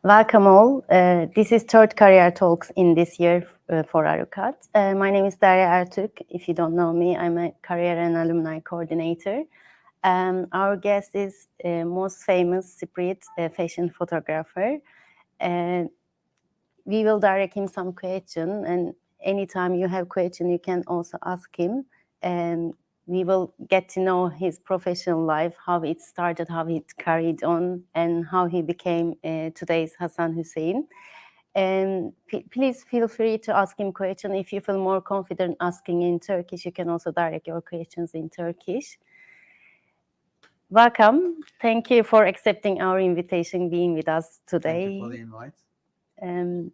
Welcome all. This is third Career Talks in this year for Arukat. My name is Derya Ertürk. If you don't know me, I'm a career and alumni coordinator. Our guest is most famous Spirit fashion photographer. We will direct him some question, and anytime you have question, you can also ask him. And we will get to know his professional life, how it started, how it carried on, and how he became today's Hasan Hüseyin. And please feel free to ask him question. If you feel more confident asking in Turkish, you can also direct your questions in Turkish. Welcome. Thank you for accepting our invitation, being with us today. Thank you for the invite.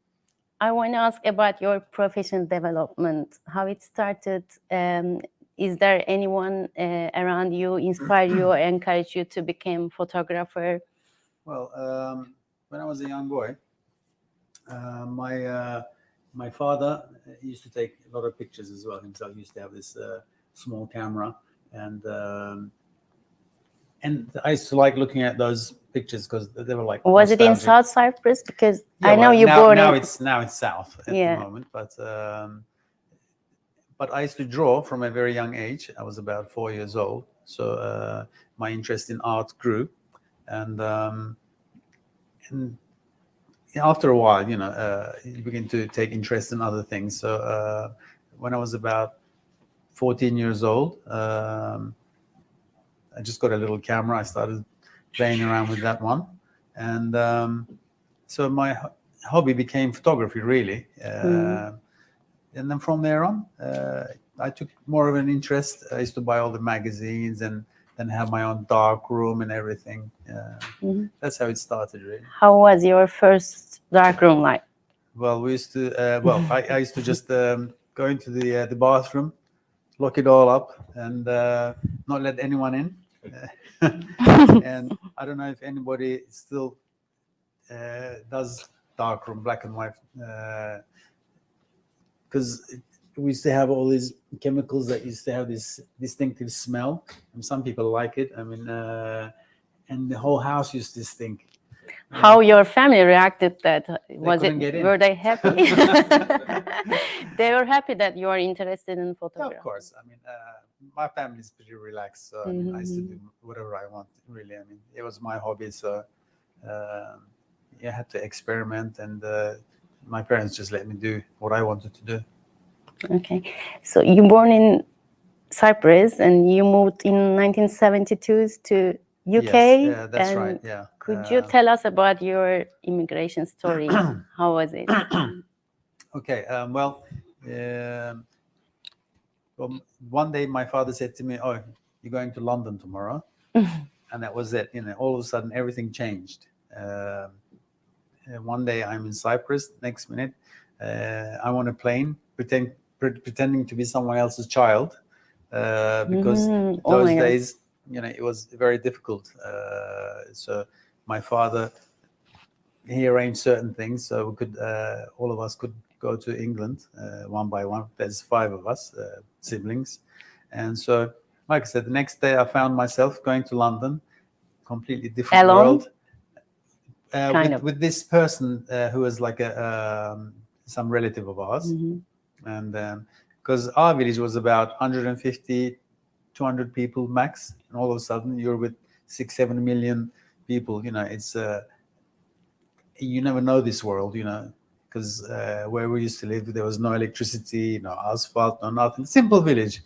I want to ask about your professional development, how it started. Is there anyone around you inspire you or encourage you to become photographer? Well, when I was a young boy, my father used to take a lot of pictures as well himself. He used to have this small camera, and I used to like looking at those pictures because they were like. Was nostalgic. It in South Cyprus? Because yeah, I know you born now in. Now it's south at the moment, but I used to draw from a very young age. I was about 4 years old, so my interest in art grew, and after a while, you begin to take interest in other things. So when I was about 14 years old, I just got a little camera. I started playing around with that one, and so my hobby became photography, really. And then from there on, I took more of an interest. I used to buy all the magazines and then have my own dark room and everything. That's how it started, really. How was your first dark room like? Well, we used to. I used to just go into the bathroom, lock it all up, and not let anyone in. And I don't know if anybody still does dark room, black and white. Because we used to have all these chemicals that used to have this distinctive smell, and some people like it. I mean, and the whole house used to stink. How your family reacted that? Were they happy? They were happy that you are interested in photography. Yeah, of course. I mean, my family is pretty relaxed, so I mean, I used to do whatever I want. Really, I mean, it was my hobby, so I had to experiment, and my parents just let me do what I wanted to do. Okay, so you were born in Cyprus and you moved in 1972 to UK. Yes, yeah, that's right. Yeah. Could you tell us about your immigration story? How was it? Okay. Well, one day my father said to me, "Oh, you're going to London tomorrow," and that was it. All of a sudden everything changed. One day I'm in Cyprus, next minute I'm on a plane pretending to be someone else's child, because those days, it was very difficult. So my father, he arranged certain things so we could, all of us could go to England one by one. There's 5 of us, siblings. And so, like I said, the next day I found myself going to London, completely different world. With this person who was like some relative of ours. And because our village was about 150, 200 people max, and all of a sudden you're with 6-7 million people. It's you never know this world, because where we used to live, there was no electricity, no asphalt, no nothing. Simple village,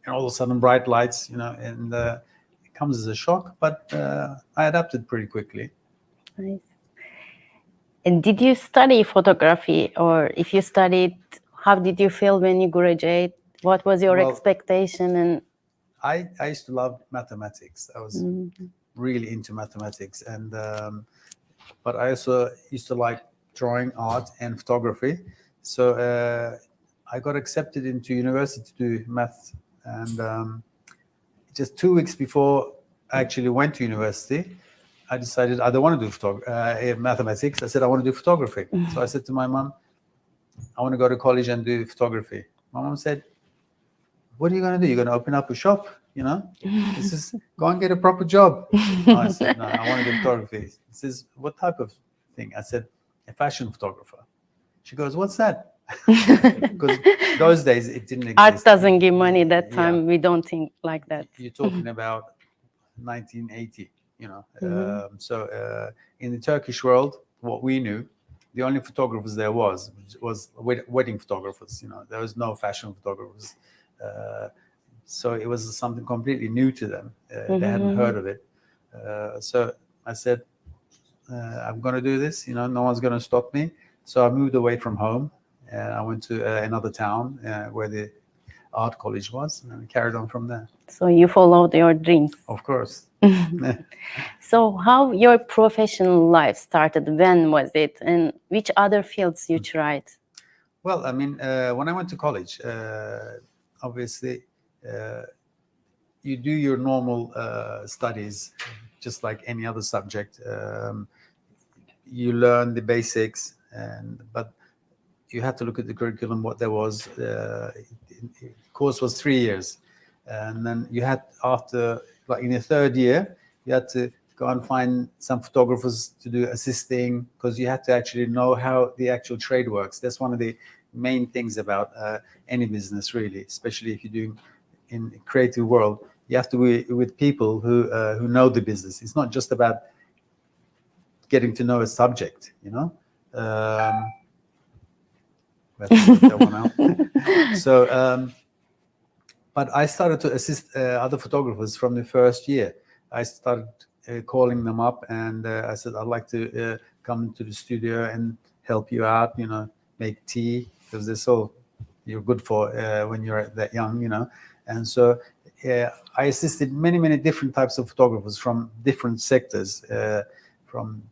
and all of a sudden bright lights, and it comes as a shock. But I adapted pretty quickly. Nice. And did you study photography, or if you studied, how did you feel when you graduate? What was your expectation? And I used to love mathematics. I was really into mathematics, and but I also used to like drawing, art, and photography. So I got accepted into university to do math, and just 2 weeks before I actually went to university, I decided I don't want to do mathematics. I said I want to do photography. So I said to my mom, I want to go to college and do photography. My mom said, "What are you going to do? You're going to open up a shop? This is go and get a proper job." I said, "No, I want to do photography." She says, "What type of thing. I said, a fashion photographer. She goes, what's that? Because those days it didn't exist. Art doesn't give money that time. We don't think like that. You're talking about 1980, you know. In the Turkish world, what we knew, the only photographers there was wedding photographers. You know, there was no fashion photographers. So it was something completely new to them. They hadn't heard of it. So I said, I'm going to do this. You know, no one's going to stop me. So I moved away from home, and I went to another town where the art college was, and carried on from there. So you followed your dreams. Of course. So how your professional life started? When was it, and which other fields you tried? Well, I mean, when I went to college, obviously, you do your normal studies, just like any other subject. You learn the basics, but you had to look at the curriculum, what there was. The course was 3 years. And then you had, after, like in the third year, you had to go and find some photographers to do assisting, because you had to actually know how the actual trade works. That's one of the main things about any business, really, especially if you're doing in the creative world. You have to be with people who know the business. It's not just about getting to know a subject, you know. Let's that one out. So, but I started to assist other photographers from the first year. I started calling them up, and I said, I'd like to come to the studio and help you out, you know, make tea, because that's all you're good for when you're that young, you know. And so I assisted many different types of photographers from different sectors, from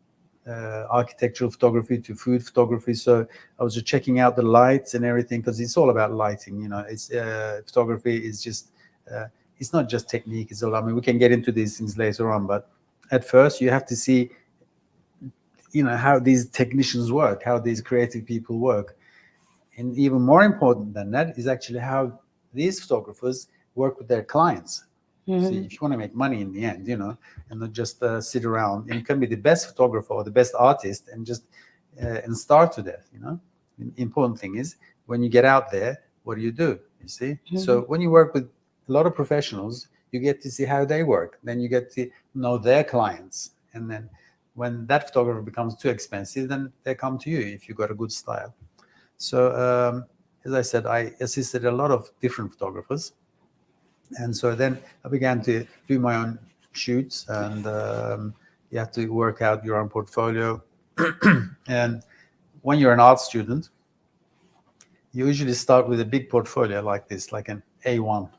architectural photography to food photography. So I was just checking out the lights and everything, because it's all about lighting, you know. It's photography is just it's not just technique. It's all, I mean, we can get into these things later on, but at first you have to see, you know, how these technicians work, how these creative people work. And even more important than that is actually how these photographers work with their clients. See, if you want to make money in the end, you know, and not just sit around, and you can be the best photographer or the best artist and just and starve to death, you know. The important thing is, when you get out there, what do? You see? So when you work with a lot of professionals, you get to see how they work. Then you get to know their clients. And then when that photographer becomes too expensive, then they come to you if you've got a good style. So as I said, I assisted a lot of different photographers. And so then I began to do my own shoots, and you have to work out your own portfolio. And when you're an art student, you usually start with a big portfolio like this, like an A1.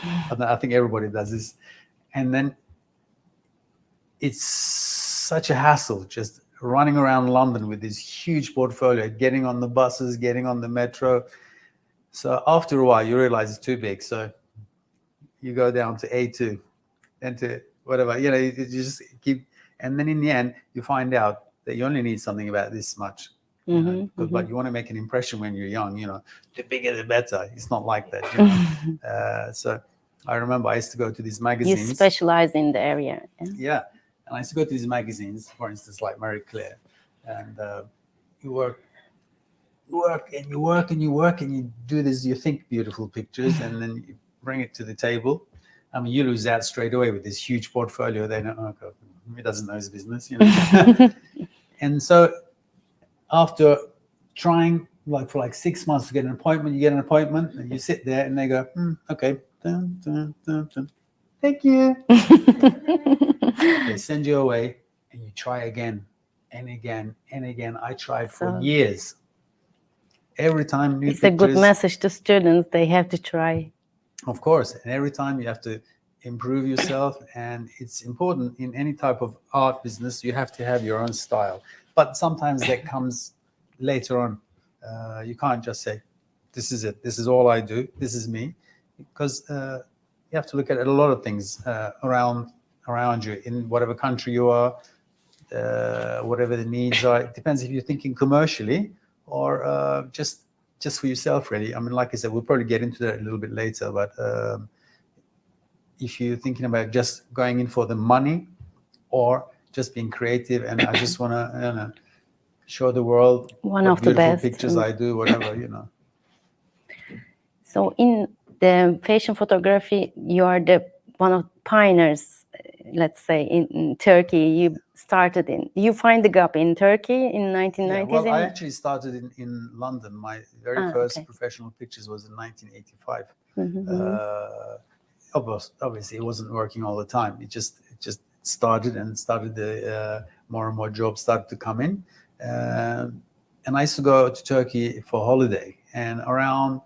I think everybody does this. And then it's such a hassle just running around London with this huge portfolio, getting on the buses, getting on the metro. So after a while, you realize it's too big. So you go down to A2, then to whatever, you know, you just keep, and then in the end, you find out that you only need something about this much. But you want to make an impression when you're young, you know, the bigger the better. It's not like that, you know. So I remember I used to go to these magazines. You specialize in the area. Yeah. And I used to go to these magazines, for instance, like Marie Claire, and you work and you work and you work and you do this, you think beautiful pictures, and then you bring it to the table. I mean, you lose out straight away with this huge portfolio. They know, oh God, he doesn't know his business, you know. And so after trying for 6 months to get an appointment, you get an appointment, and you sit there, and they go, okay, dun, dun, dun, dun. Thank you. They send you away, and you try again and again and again. I tried for years. Every time new it's pictures. A good message to students. They have to try. Of course, and every time you have to improve yourself, and it's important in any type of art business. You have to have your own style, but sometimes that comes later on. You can't just say, "This is it. This is all I do. This is me," because you have to look at a lot of things around you in whatever country you are, whatever the needs are. It depends if you're thinking commercially or just for yourself, really. I mean, like I said, we'll probably get into that a little bit later, but if you're thinking about just going in for the money, or just being creative, and I just want to show the world One what of the beautiful best. pictures I do, whatever, So in the fashion photography, you are one of the pioneers, let's say, in Turkey. You find the gap in Turkey in 1990s? Yeah, well, I actually started in London. My very first professional pictures was in 1985. Obviously, it wasn't working all the time. It just started, and the more and more jobs started to come in. And I used to go to Turkey for holiday, and around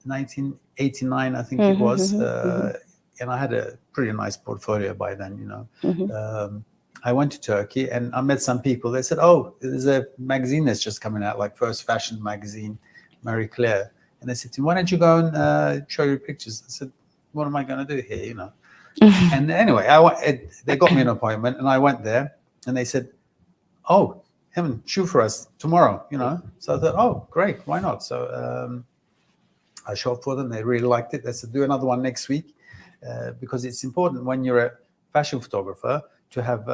1989, I think it was, and I had a pretty nice portfolio by then, I went to Turkey and I met some people. They said, oh, there's a magazine that's just coming out, like First Fashion Magazine, Marie Claire. And they said to me, why don't you go and show your pictures? I said, what am I going to do here, And anyway, they got me an appointment, and I went there, and they said, oh, Evan, shoot for us tomorrow, So I thought, oh, great, why not? So I shot for them. They really liked it. They said, do another one next week, because it's important when you're a fashion photographer to have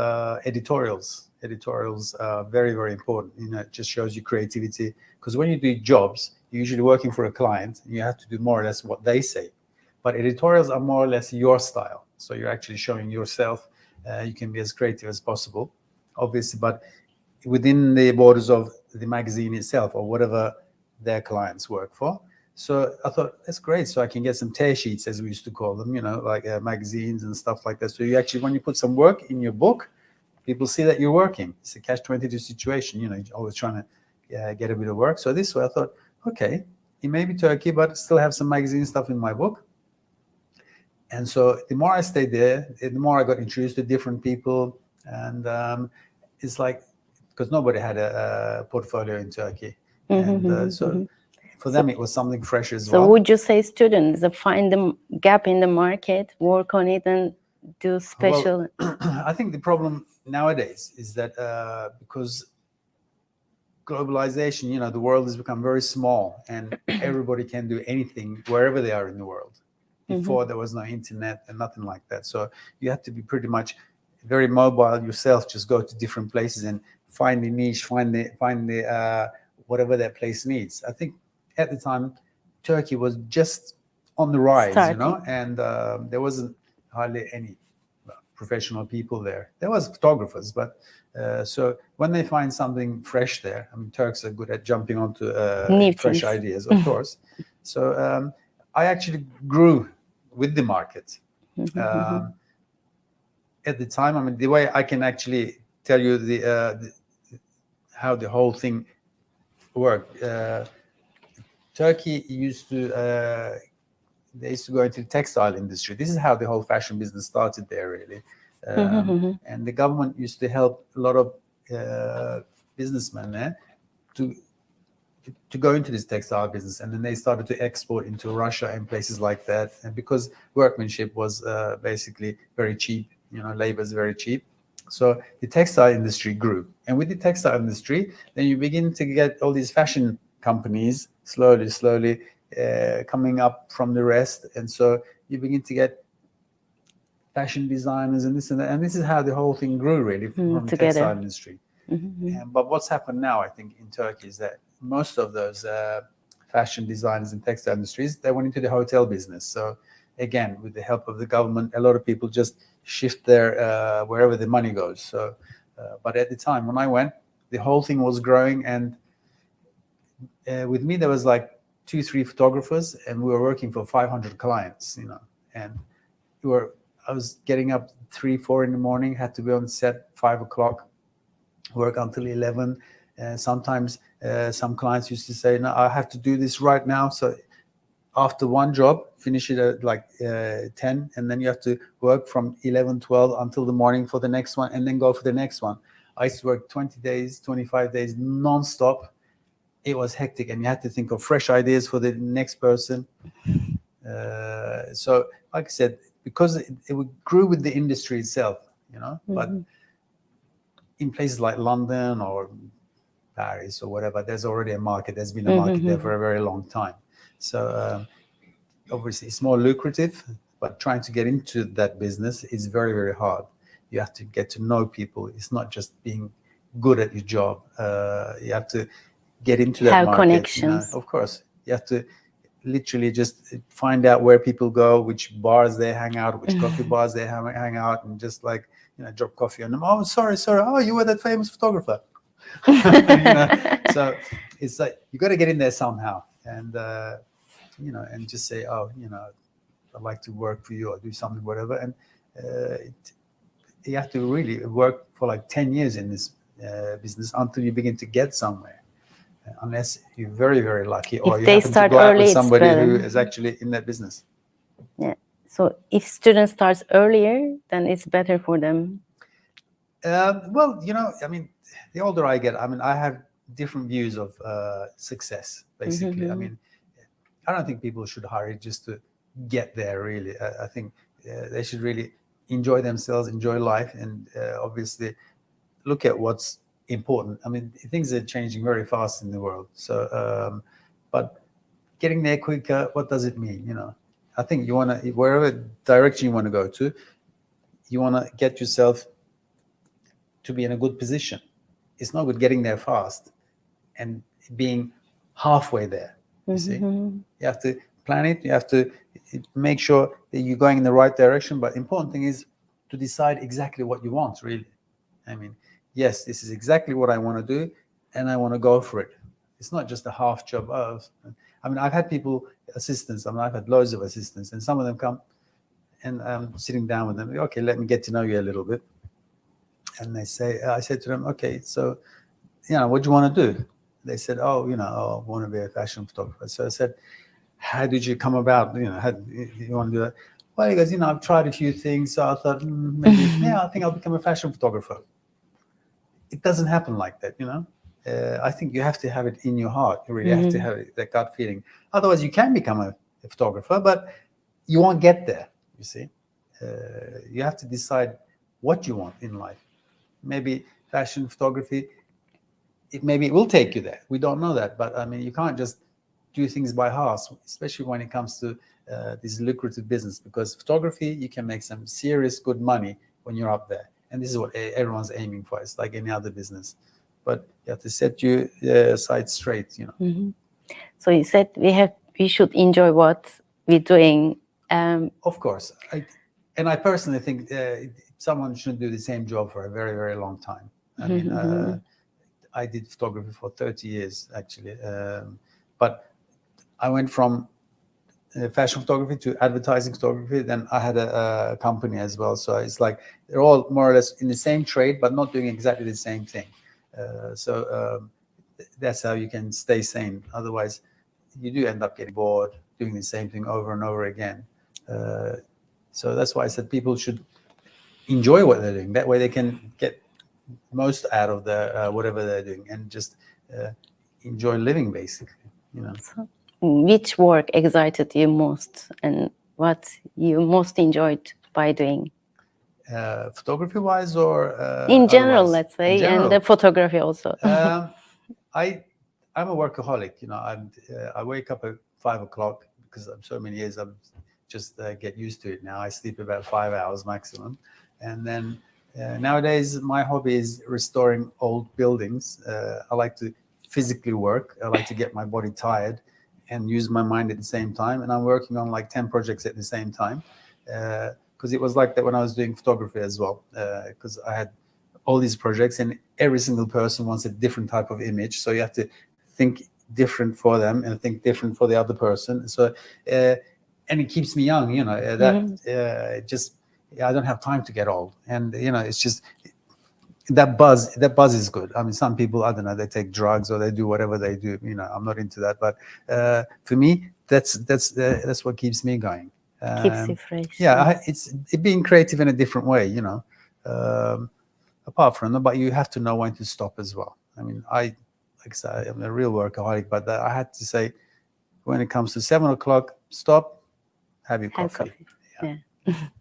editorials. Editorials are very, very important. It just shows you creativity, because when you do jobs, you're usually working for a client, and you have to do more or less what they say. But editorials are more or less your style. So you're actually showing yourself. You can be as creative as possible, obviously, but within the borders of the magazine itself or whatever their clients work for. So I thought, that's great. So I can get some tear sheets, as we used to call them, like magazines and stuff like that. So you actually, when you put some work in your book, people see that you're working. It's a catch-22 situation, you're always trying to get a bit of work. So this way I thought, okay, it may be Turkey, but still have some magazine stuff in my book. And so the more I stayed there, the more I got introduced to different people. And it's like, because nobody had a portfolio in Turkey. And for them, it was something fresh as well. So would you say students find the gap in the market, work on it, and do special? Well, I think the problem nowadays is that because globalization, the world has become very small, and everybody can do anything wherever they are in the world. Before there was no internet and nothing like that. So you have to be pretty much very mobile yourself, just go to different places and find the niche, find the whatever that place needs. I think at the time, Turkey was just on the rise, and there wasn't hardly any professional people there. There was photographers, but so when they find something fresh there, I mean, Turks are good at jumping onto fresh ideas, of course. So I actually grew with the market. At the time, I mean, the way I can actually tell you how the whole thing worked. Turkey used to they used to go into the textile industry. This is how the whole fashion business started there, really. And the government used to help a lot of businessmen there to go into this textile business, and then they started to export into Russia and places like that. And because workmanship was basically very cheap, labor is very cheap, so the textile industry grew. And with the textile industry, then you begin to get all these fashion companies slowly coming up from the rest, and so you begin to get fashion designers and this and that, and this is how the whole thing grew, really, from the textile industry. But what's happened now, I think, in Turkey is that most of those fashion designers in textile industries, they went into the hotel business. So again, with the help of the government, a lot of people just shift their wherever the money goes. So, but at the time when I went, the whole thing was growing, and with me there was like 2-3 photographers, and we were working for 500 clients, and I was getting up 3-4 in the morning, had to be on set 5 o'clock, work until 11. Sometimes some clients used to say, no, I have to do this right now. So after one job, finish it at like 10, and then you have to work from 11, 12 until the morning for the next one, and then go for the next one. I used to work 20 days, 25 days, non-stop. It was hectic, and you had to think of fresh ideas for the next person. So like I said, because it grew with the industry itself, but in places like London or Paris or whatever, there's already a market. There's been a market there for a very long time. So obviously it's more lucrative, but trying to get into that business is very, very hard. You have to get to know people. It's not just being good at your job. You have to get into that have market. Connections. Of course, you have to literally just find out where people go, which bars they hang out, which coffee bars they hang out, and just like, drop coffee on them. Oh, sorry. Oh, you were that famous photographer. So it's like you got to get in there somehow, and and just say, oh, I'd like to work for you or do something, whatever. And you have to really work for like 10 years in this business until you begin to get somewhere. Unless you're very, very lucky, or you happen to go out with somebody who is actually in that business. Yeah. So if students start earlier, then it's better for them. Well, the older I get, I have different views of success, basically. I don't think people should hurry just to get there, really. I think they should really enjoy themselves, enjoy life, and obviously look at what's important. Things are changing very fast in the world. So, but getting there quicker, what does it mean? I think you want to, wherever direction you want to go to, you want to get yourself to be in a good position. It's not good getting there fast and being halfway there. You see, you have to plan it. You have to make sure that you're going in the right direction. But the important thing is to decide exactly what you want, really. Yes, this is exactly what I want to do, and I want to go for it. It's not just a half job. I've had assistants. I've had loads of assistants, and some of them come, and I'm sitting down with them. Okay, let me get to know you a little bit. And they say, I said to them, okay, so, what do you want to do? They said, I want to be a fashion photographer. So I said, how did you come about? How do you want to do that? Well, he goes, I've tried a few things. So I thought, maybe, I think I'll become a fashion photographer. It doesn't happen like that, I think you have to have it in your heart. You really have to have that gut feeling. Otherwise, you can become a photographer, but you won't get there, you see. You have to decide what you want in life. Maybe fashion photography, maybe it will take you there. We don't know that, but you can't just do things by half, especially when it comes to this lucrative business, because photography, you can make some serious good money when you're up there. And this is what everyone's aiming for. It's like any other business, but you have to set your sights straight, So you said we should enjoy what we're doing. Of course. I personally think someone shouldn't do the same job for a very, very long time. I did photography for 30 years, actually. But I went from fashion photography to advertising photography. Then I had a company as well. So it's like they're all more or less in the same trade, but not doing exactly the same thing. That's how you can stay sane. Otherwise, you do end up getting bored doing the same thing over and over again. So that's why I said people should enjoy what they're doing. That way they can get most out of whatever they're doing, and just enjoy living, basically. So which work excited you most, and what you most enjoyed by doing? Photography-wise, or in general, otherwise? let's say, In general. and the photography also. I'm a workaholic. I wake up at 5 o'clock because I'm so many years. I'm just get used to it now. I sleep about 5 hours maximum, and then nowadays my hobby is restoring old buildings. I like to physically work. I like to get my body tired and use my mind at the same time. And I'm working on like 10 projects at the same time, because it was like that when I was doing photography as well, because I had all these projects and every single person wants a different type of image. So you have to think different for them and think different for the other person. So, and it keeps me young, I don't have time to get old. And, it's just that buzz is good. Some people, I don't know, they take drugs or they do whatever they do. I'm not into that. But for me, that's what keeps me going. Keeps you fresh. Yeah, it's being creative in a different way, apart from that, but you have to know when to stop as well. Like I said, I'm a real workaholic, but I had to say, when it comes to 7 o'clock, stop, have your coffee. Yeah.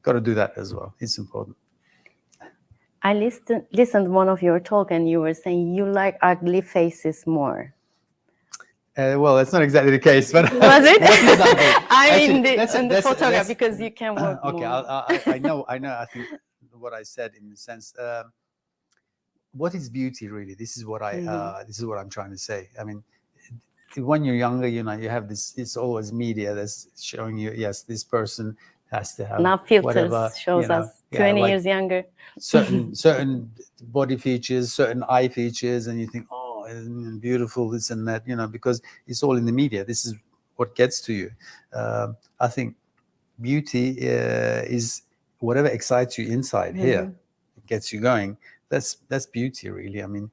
Got to do that as well. It's important. I listened one of your talk, and you were saying you like ugly faces more. Well, that's not exactly the case, but was it? What is ugly? In the photograph, because you can work okay, more. I know. I think what I said in the sense, what is beauty really? This is what I'm trying to say. I mean, when you're younger, you have this. It's always media that's showing you. Yes, this person has to have. Now filters whatever, shows us 20 like years younger. certain body features, certain eye features, and you think, oh, isn't it beautiful, this and that. Because it's all in the media. This is what gets to you. I think beauty is whatever excites you inside here, it gets you going. That's beauty, really. I mean,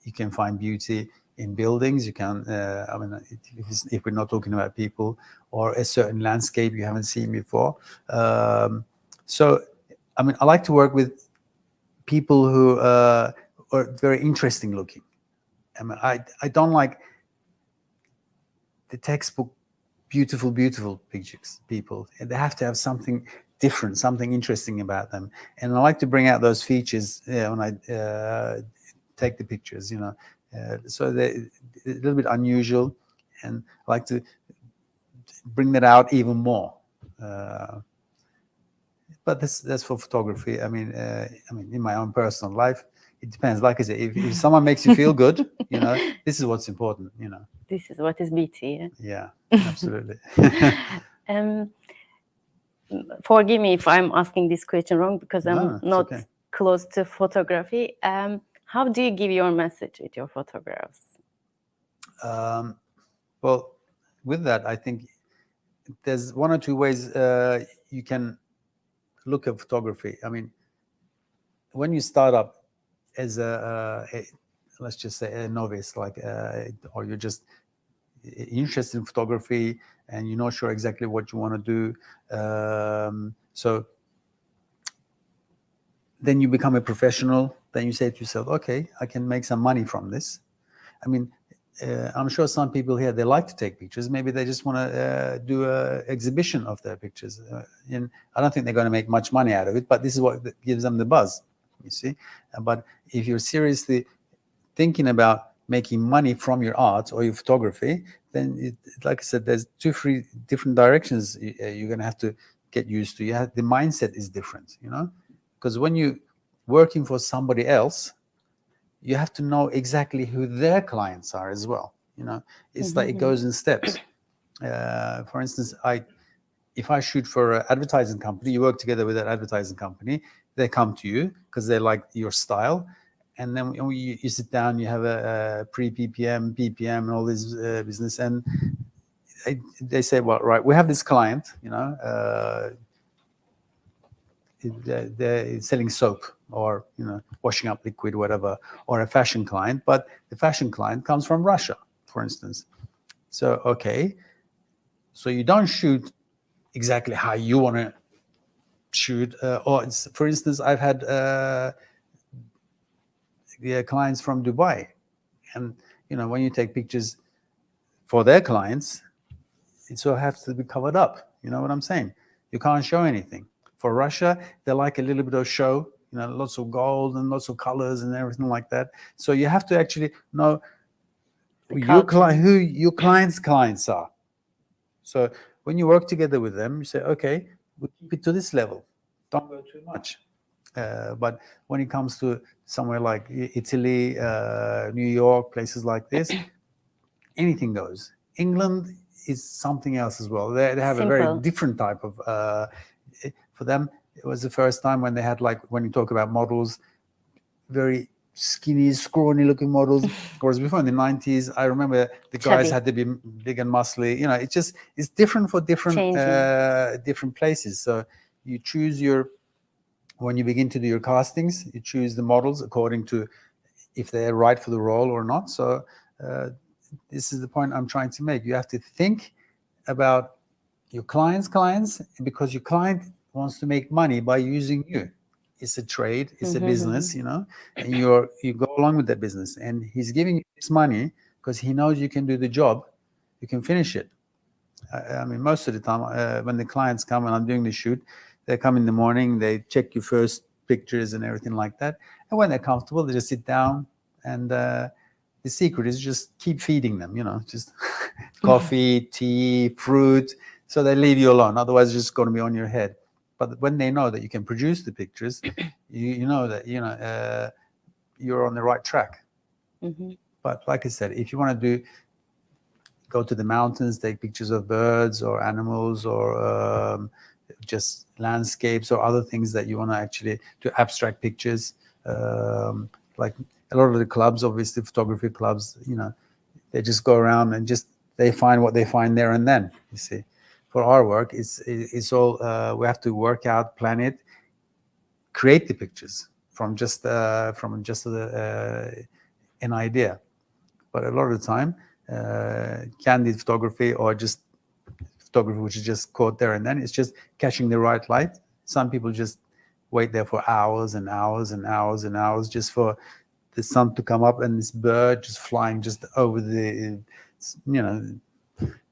you can find beauty in buildings. You can, if we're not talking about people, or a certain landscape you haven't seen before. So, I mean, I like to work with people who are very interesting looking. I mean, I don't like the textbook beautiful pictures. People, and they have to have something different, something interesting about them. And I like to bring out those features when I take the pictures. So they're a little bit unusual, and I like to bring that out even more. But that's for photography. I mean, in my own personal life, it depends. Like I said, if someone makes you feel good, this is what's important. This is what is beauty. Yeah, absolutely. Forgive me if I'm asking this question wrong, because I'm not okay. close to photography. How do you give your message with your photographs? Well, with that, I think there's one or two ways you can look at photography. I mean, when you start up as let's just say a novice, or you're just interested in photography and you're not sure exactly what you want to do, so then you become a professional. Then you say to yourself, okay, I can make some money from this. I mean, I'm sure some people here, they like to take pictures. Maybe they just want to do an exhibition of their pictures. And I don't think they're going to make much money out of it, but this is what gives them the buzz, you see. But if you're seriously thinking about making money from your art or your photography, then, like I said, there's 2-3 different directions you're going to have to get used to. The mindset is different, because when you're working for somebody else, you have to know exactly who their clients are as well. It's like it goes in steps. For instance, if I shoot for an advertising company, you work together with that advertising company, they come to you because they like your style. And then you sit down, you have a pre-PPM, PPM, and all this business. And they say, well, right, we have this client, they're selling soap or washing up liquid, whatever, or a fashion client, but the fashion client comes from Russia, for instance. So okay, so you don't shoot exactly how you want to shoot, or for instance, I've had clients from Dubai, and when you take pictures for their clients, it so has to be covered up. You know what I'm saying? You can't show anything. For Russia, they like a little bit of show, lots of gold and lots of colors and everything like that. So you have to actually know who your client's clients are. So when you work together with them, you say, okay, we'll keep it to this level. Don't go too much. But when it comes to somewhere like Italy, New York, places like this, anything goes. England is something else as well. They have a very different type of... for them, it was the first time when they had, when you talk about models, very skinny, scrawny looking models. Whereas before in the 90s, I remember the guys had to be big and muscly. It's different for different places. So you choose when you begin to do your castings, you choose the models according to if they're right for the role or not. So this is the point I'm trying to make. You have to think about your clients, because your client wants to make money by using you. It's a trade, it's a business, and you go along with that business. And he's giving you this money because he knows you can do the job, you can finish it. I mean, most of the time, when the clients come and I'm doing the shoot, they come in the morning, they check your first pictures and everything like that. And when they're comfortable, they just sit down, and the secret is just keep feeding them, just coffee, tea, fruit, so they leave you alone. Otherwise, it's just going to be on your head. But when they know that you can produce the pictures, you know that you're on the right track. But like I said, if you want to go to the mountains, take pictures of birds or animals or just landscapes or other things that you want to actually do abstract pictures. Like a lot of the clubs, obviously photography clubs, they just go around and they find what they find there and then. You see, for our work, it's all we have to work out, plan it, create the pictures from just an idea. But a lot of the time, candid photography or just photography which is just caught there and then, it's just catching the right light. Some people just wait there for hours and hours and hours and hours just for the sun to come up and this bird just flying just over the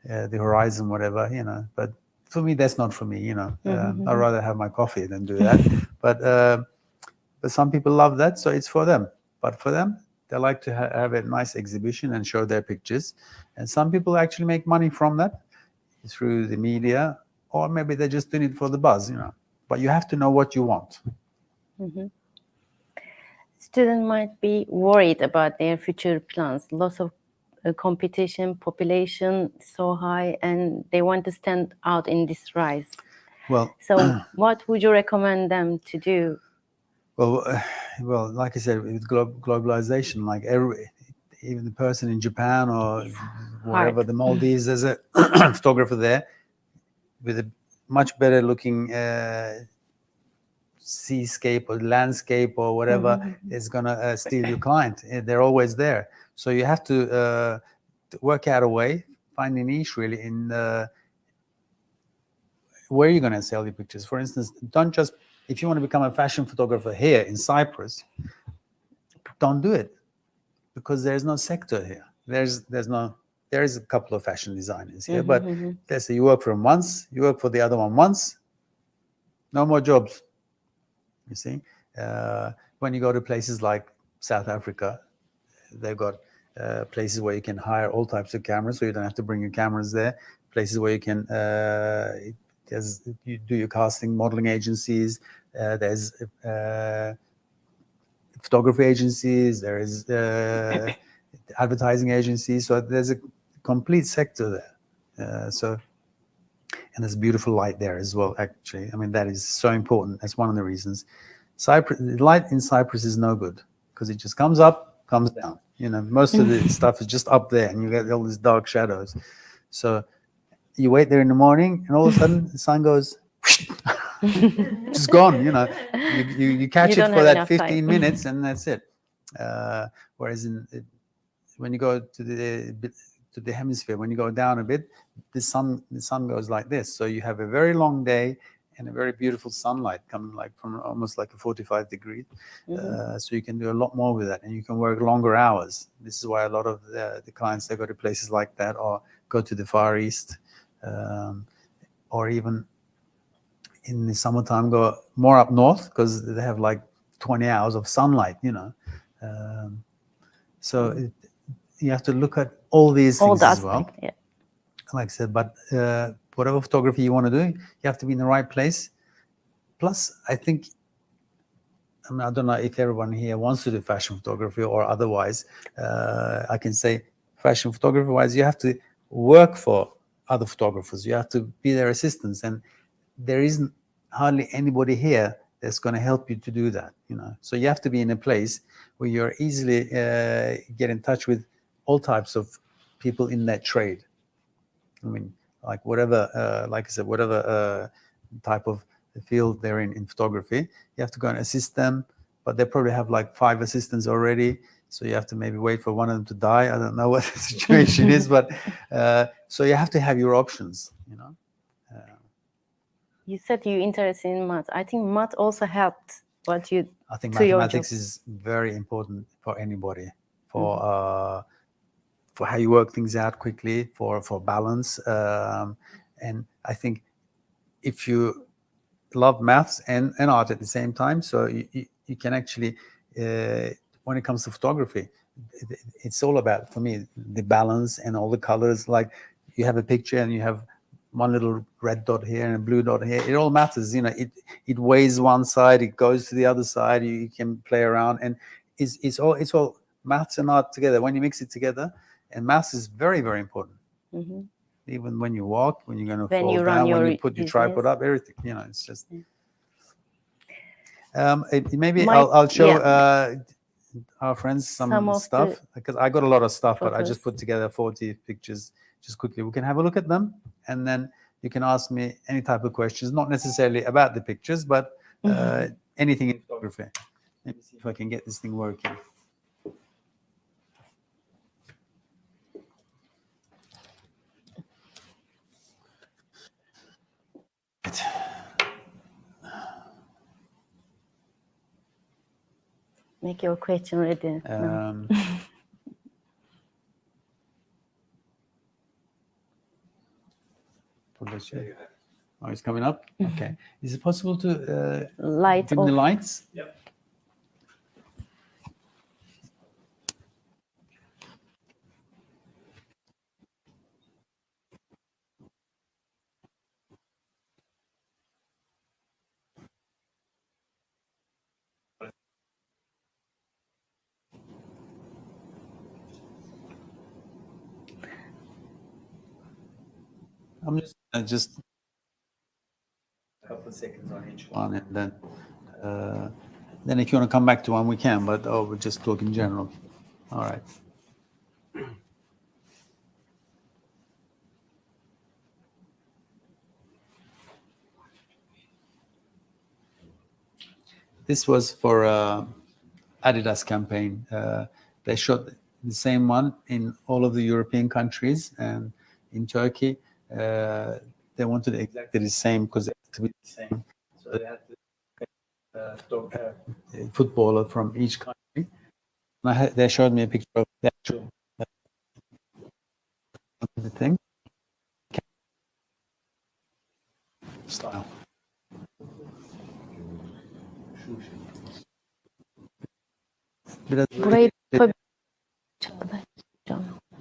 the horizon, whatever, but for me that's not for me. I'd rather have my coffee than do that. But some people love that, so it's for them. But for them, they like to have a nice exhibition and show their pictures. And some people actually make money from that through the media, or maybe they're just doing it for the buzz, But you have to know what you want. Students might be worried about their future plans. Lots of competition, population so high, and they want to stand out in this rise. Well, so what would you recommend them to do? Well, like I said, with globalization, like even the person in Japan or wherever, the Maldives, there's a photographer there with a much better looking seascape or landscape or whatever is gonna steal your client. They're always there, so you have to work out a way, find a niche really in where you're going to sell your pictures. For instance, don't just, if you want to become a fashion photographer here in Cyprus, don't do it, because there's no sector here. There is a couple of fashion designers here, but let's say you work for them once, you work for the other one once, no more jobs. You see, when you go to places like South Africa, they've got places where you can hire all types of cameras, so you don't have to bring your cameras there. Places where you can you do your casting, modeling agencies. There's photography agencies. There is advertising agencies. So there's a complete sector there. And there's beautiful light there as well. Actually, I mean that is so important. That's one of the reasons. The light in Cyprus is no good because it just comes up, comes down. Most of the stuff is just up there, and you get all these dark shadows. So you wait there in the morning, and all of a sudden the sun goes, just gone. You catch it for that 15 minutes, and that's it. Whereas when you go to the hemisphere, when you go down a bit, the sun goes like this. So you have a very long day and a very beautiful sunlight coming like from almost like a 45 degrees. So you can do a lot more with that, and you can work longer hours. This is why a lot of the clients, they go to places like that or go to the Far East, or even in the summertime go more up north because they have like 20 hours of sunlight, so you have to look at all these things as well. Yeah. Like I said, but whatever photography you want to do, you have to be in the right place. Plus, I think, I don't know if everyone here wants to do fashion photography or otherwise. I can say fashion photography wise, you have to work for other photographers. You have to be their assistants, and there isn't hardly anybody here that's going to help you to do that. So you have to be in a place where you're easily get in touch with all types of people in that trade. I mean, like whatever, like I said, whatever type of field they're in photography, you have to go and assist them. But they probably have like 5 assistants already, so you have to maybe wait for one of them to die. I don't know what the situation is, but so you have to have your options. You said you're interested in math. I think math also helped what you. I think mathematics is very important for anybody, for how you work things out quickly, for balance. And I think if you love maths and art at the same time, so you can actually, when it comes to photography, it's all about, for me, the balance and all the colors. Like you have a picture and you have one little red dot here and a blue dot here. It all matters, you know. It weighs one side, it goes to the other side. You can play around, and it's all maths and art together. When you mix it together, and maths is very, very important. Mhm. Even when you walk, when you're going to When fall you run down, when your you put your business. tripod up, everything, you know, it's just. Maybe My- I'll show yeah. our friends Some some of stuff, the because I got a lot of stuff, but I photos. just put together 40 pictures just quickly. We can have a look at them, and then you can ask me any type of questions, not necessarily about the pictures, but anything in photography. Let me see if I can get this thing working. Make your question ready. No. Oh, it's coming up. Okay. Is it possible to Light dim the off. lights? Yep. I'm just a couple of seconds on each one, and then if you want to come back to one, we can. But we'll just talk in general. All right. This was for Adidas campaign. They shot the same one in all of the European countries, and in Turkey, they wanted exactly the same because they had to be the same. So they had to a footballer from each country. And they showed me a picture of the actual the thing. Style. Burayı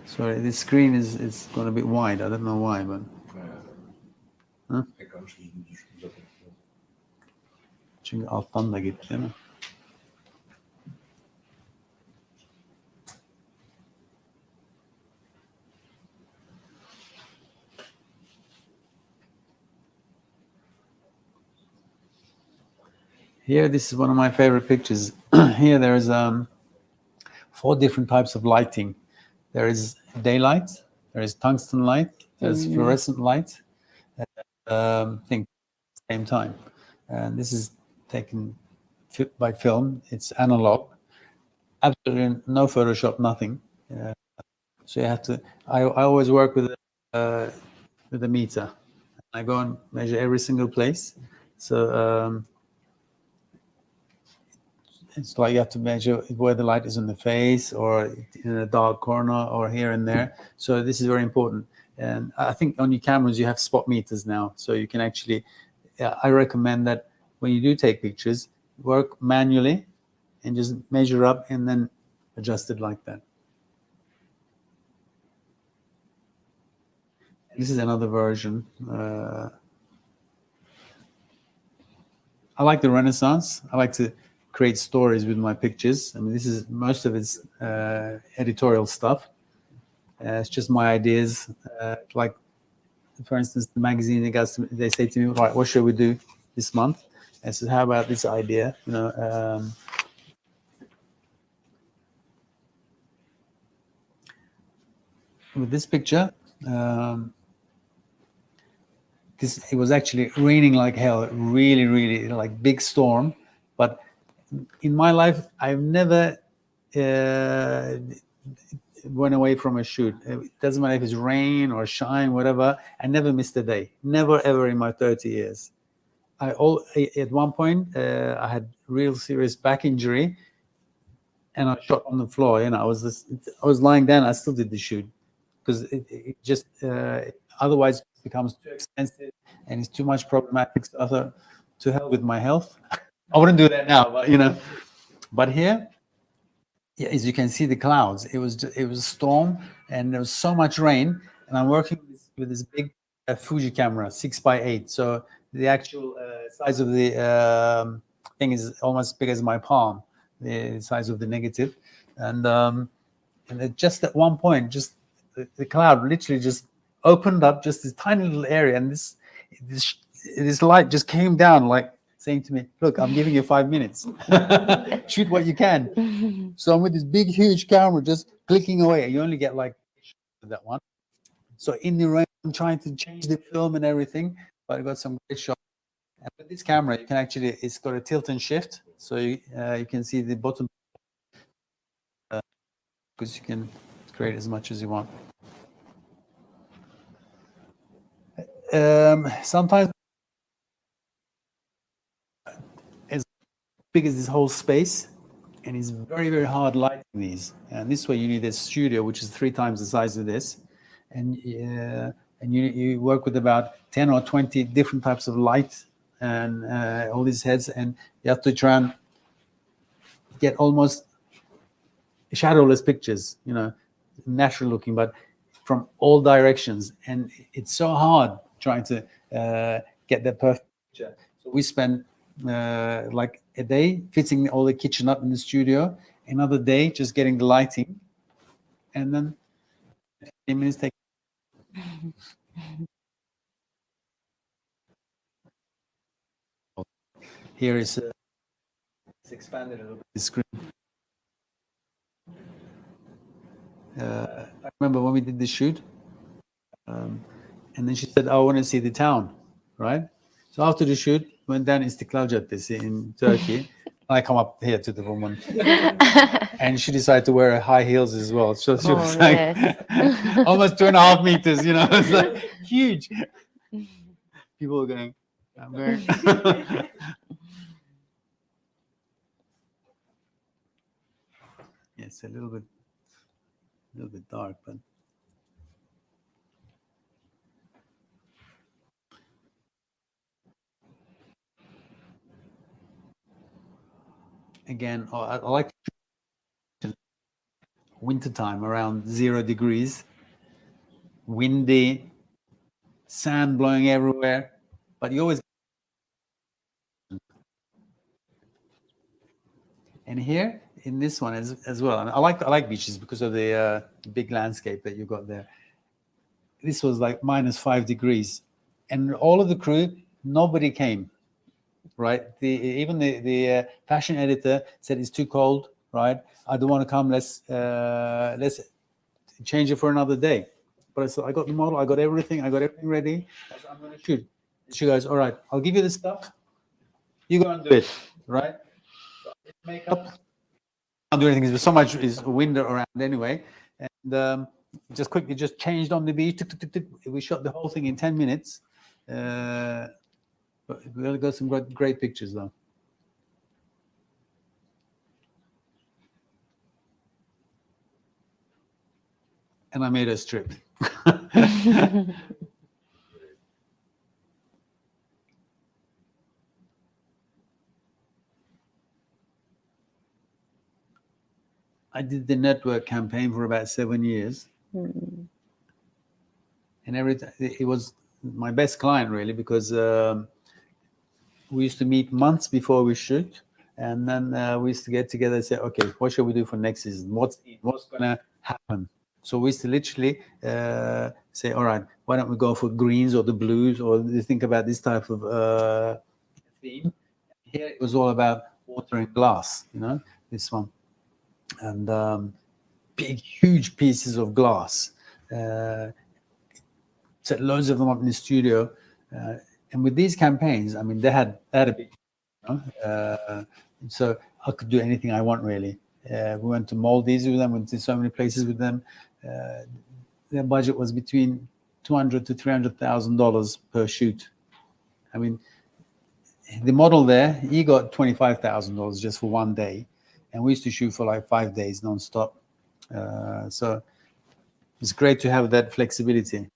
Sorry, this screen is going a bit wide. I don't know why, but çünkü alttan da gitti, değil mi? Here, this is one of my favorite pictures. Here, there is 4 different types of lighting. There is daylight, there is tungsten light, there's fluorescent light. Think same time, and this is taken by film. It's analog, absolutely no Photoshop, nothing. So you have to. I always work with a meter. I go and measure every single place. So it's like you have to measure where the light is in the face, or in a dark corner, or here and there. So this is very important. And I think on your cameras you have spot meters now, so you can actually. I recommend that when you do take pictures, work manually, and just measure up and then adjust it like that. This is another version. I like the Renaissance. I like to create stories with my pictures. I mean, this is most of it's editorial stuff. It's just my ideas. Like, for instance, the magazine, they say to me, right, what should we do this month? I said, how about this idea? You know, with this picture, it was actually raining like hell, really, really like big storm. But in my life, I've never went away from a shoot. It doesn't matter if it's rain or shine, whatever. I never missed a day. Never, ever in my 30 years. At one point, I had real serious back injury, and I shot on the floor. You know, I was lying down. I still did the shoot because it just otherwise it becomes too expensive and it's too much problematic. So to hell with my health. I wouldn't do that now, but you know. But here, yeah, as you can see, the clouds. It was a storm, and there was so much rain. And I'm working with this big a Fuji camera, 6x8. So the actual size of the thing is almost as big as my palm, the size of the negative. And just at one point, just the cloud literally just opened up, just this tiny little area, and this light just came down, like saying to me, "Look, I'm giving you 5 minutes. Shoot what you can." So I'm with this big, huge camera, just clicking away. You only get like that one. So in the rain, I'm trying to change the film and everything, but I got some great shots. And with this camera, you can actually, it's got a tilt and shift, so you can see the bottom, because you can create as much as you want. Sometimes as big as this whole space, and it's very, very hard lighting these. And this way you need a studio, which is 3 times the size of this. And you work with about 10 or 20 different types of light and all these heads, and you have to try and get almost shadowless pictures, you know, natural looking, but from all directions. And it's so hard trying to get that perfect picture. So we spend like a day fitting all the kitchen up in the studio, another day just getting the lighting, and then 15 minutes take. Here is it's expanded a little bit, the screen. I remember when we did the shoot, and then she said, "I want to see the town," right? So after the shoot, went down Istiklal Caddesi in Turkey. I come up here to the woman, and she decided to wear high heels as well. So she was like almost 2.5 meters, you know, it's like huge. People are going, I'm going. It's a little bit dark, but again, I like wintertime around 0 degrees, windy, sand blowing everywhere, but you always. And here in this one as well, I like beaches because of the big landscape that you got there. This was like -5 degrees, and all of the crew, nobody came. Right? Even the fashion editor said it's too cold. Right? I don't want to come. Let's change it for another day. But I got the model. I got everything ready. I said, I'm going to shoot. She goes, all right, I'll give you the stuff. You go and do it. Right? So makeup. Can't do anything. There's so much is window around anyway, and just quickly just changed on the beach. We shot the whole thing in 10 minutes. But we got some great pictures though. And I made a strip. I did the network campaign for about 7 years. And every time it was my best client really, because we used to meet months before we shoot, and then we used to get together and say, okay, what should we do for next season? What's gonna happen? So we used to literally say, all right, why don't we go for greens or the blues, or think about this type of theme. Here it was all about water and glass, you know, this one. And big, huge pieces of glass. Set loads of them up in the studio. And with these campaigns, I mean, they had a big, you know, so I could do anything I want really. We went to Maldives with them, went to so many places with them. Their budget was between $200,000 to $300,000 per shoot. I mean, the model there, he got $25,000 just for one day, and we used to shoot for like 5 days nonstop. So it's great to have that flexibility.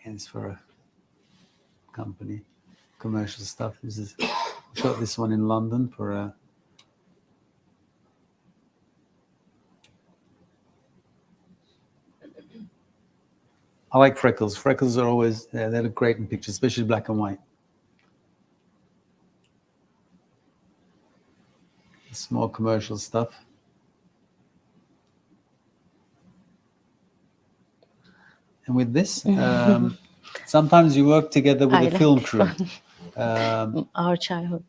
It's for a company, commercial stuff. This is shot this one in London for a I like freckles. Freckles are always, they look great in pictures, especially black and white. It's more commercial stuff. And with this, sometimes you work together with a film crew. Our childhood.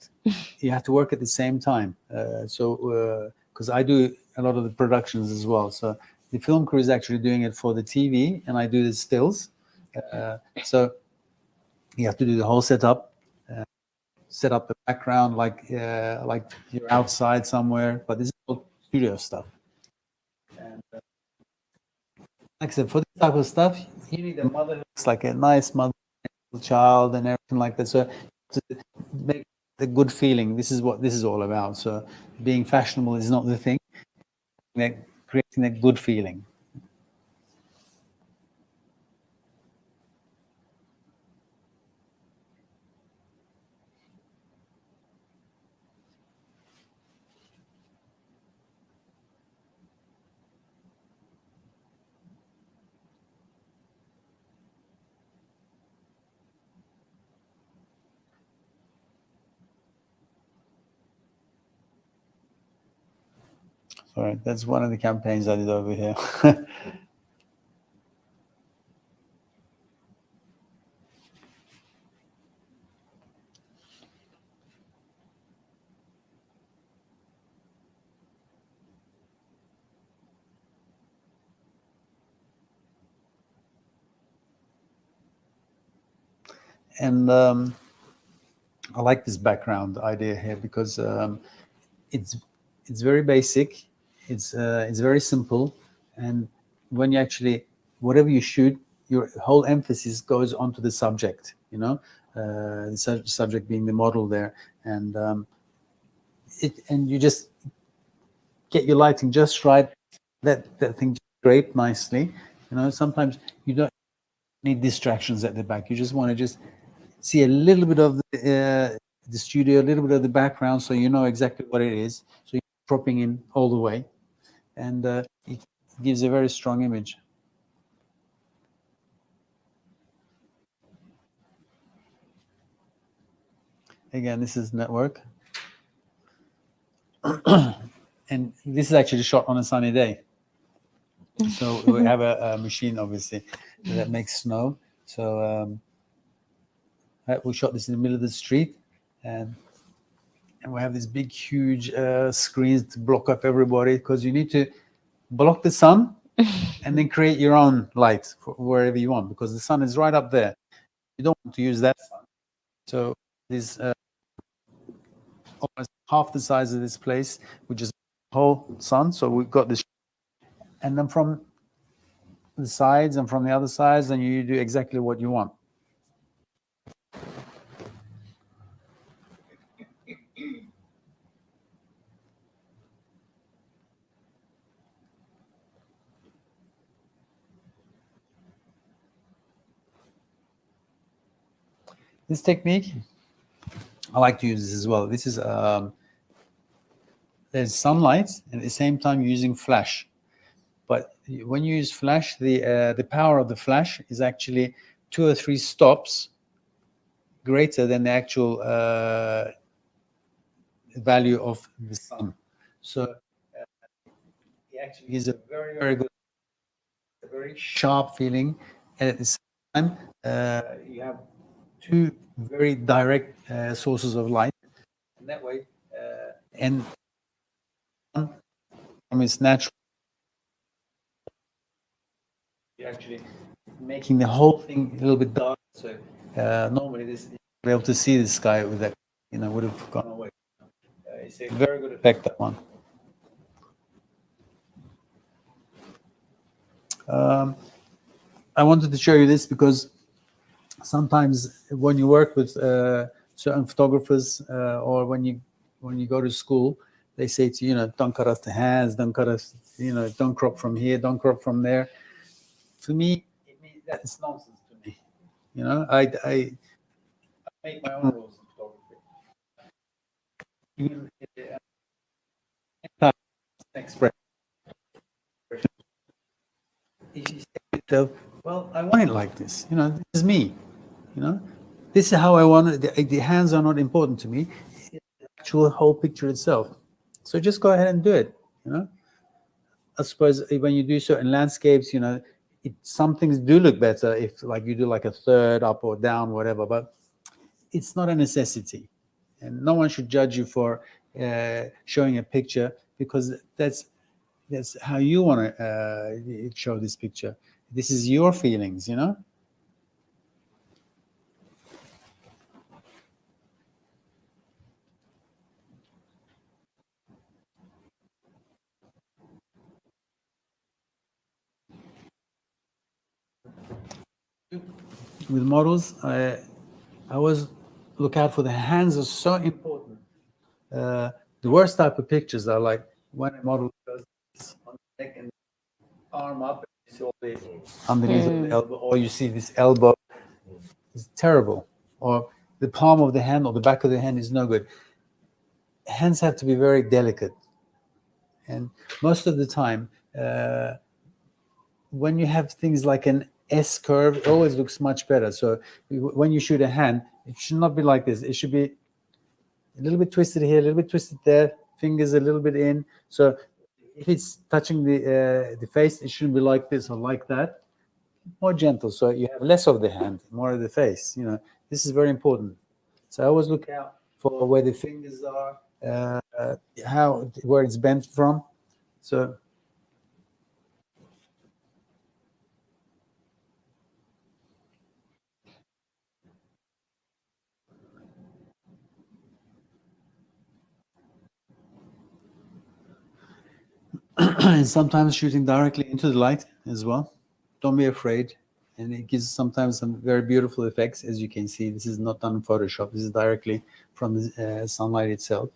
You have to work at the same time. Because I do a lot of the productions as well. So the film crew is actually doing it for the TV, and I do the stills. So you have to do the whole setup, set up the background like you're outside somewhere. But this is all studio stuff. And, like I said, for this type of stuff, you need a mother who looks like a nice mother, child, and everything like that. So to make the good feeling, this is what this is all about. So being fashionable is not the thing. Creating a good feeling. All right, that's one of the campaigns I did over here. And I like this background idea here because it's very basic. It's very simple, and when you actually whatever you shoot, your whole emphasis goes onto the subject. You know, the subject being the model there, and you just get your lighting just right. That thing drape nicely. You know, sometimes you don't need distractions at the back. You just want to just see a little bit of the studio, a little bit of the background, so you know exactly what it is. So you're propping in all the way, and it gives a very strong image. Again, this is network. And this is actually shot on a sunny day. So we have a machine, obviously, that makes snow. So we shot this in the middle of the street, and we have these big, huge screens to block up everybody, because you need to block the sun and then create your own light for wherever you want, because the sun is right up there. You don't want to use that sun. So this almost half the size of this place, which is the whole sun. So we've got this, and then from the sides and from the other sides, then you do exactly what you want. This technique, I like to use this as well. This is there's sunlight, and at the same time using flash. But when you use flash, the power of the flash is actually 2 or 3 stops greater than the actual value of the sun. So it actually gives a very, very good, a very sharp feeling, and at the same time you have 2 very direct sources of light, and that way and from its natural, you're actually making the whole thing a little bit dark. So normally this, you'd be able to see the sky with that, would have gone away. It's a very good effect, that one. I wanted to show you this because sometimes when you work with certain photographers or when you go to school, they say to you, don't cut off the hands, don't cut off, don't crop from here, don't crop from there. To me, that's nonsense to me. I make my own rules in photography. Even expression. If you say to yourself, well, I want it like this. You know, this is me. You know, this is how I want it. The hands are not important to me. It's the actual whole picture itself. So just go ahead and do it. You know, I suppose when you do certain landscapes, you know, some things do look better if, like, you do like a third up or down, whatever. But it's not a necessity, and no one should judge you for showing a picture, because that's how you want to show this picture. This is your feelings, you know. With models, I always look out for the hands. Are so important. The worst type of pictures are like when a model goes on the neck and arm up, and you see all the underneath of the elbow, or you see this elbow. It's terrible. Or the palm of the hand or the back of the hand is no good. Hands have to be very delicate, and most of the time, when you have things like an S curve, it always looks much better. So when you shoot a hand, it should not be like this. It should be a little bit twisted here, a little bit twisted there, fingers a little bit in. So if it's touching the face, it shouldn't be like this or like that. More gentle, so you have less of the hand, more of the face. You know, this is very important. So I always look out for where the fingers are, where it's bent from. So and sometimes shooting directly into the light as well. Don't be afraid. And it gives sometimes some very beautiful effects. As you can see, this is not done in Photoshop. This is directly from the sunlight itself.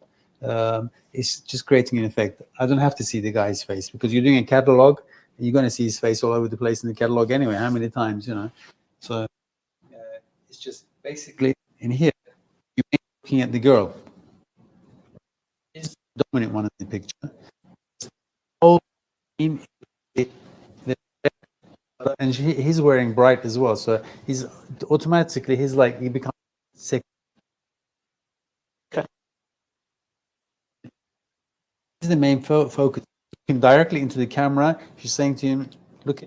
It's just creating an effect. I don't have to see the guy's face, because you're doing a catalog. You're going to see his face all over the place in the catalog anyway. How many times, you know? So it's just basically in here, you're looking at the girl. She's the dominant one in the picture. Whole team, and he's wearing bright as well, so he's automatically he becomes sick. This is the main focus. Looking directly into the camera, she's saying to him, "Look,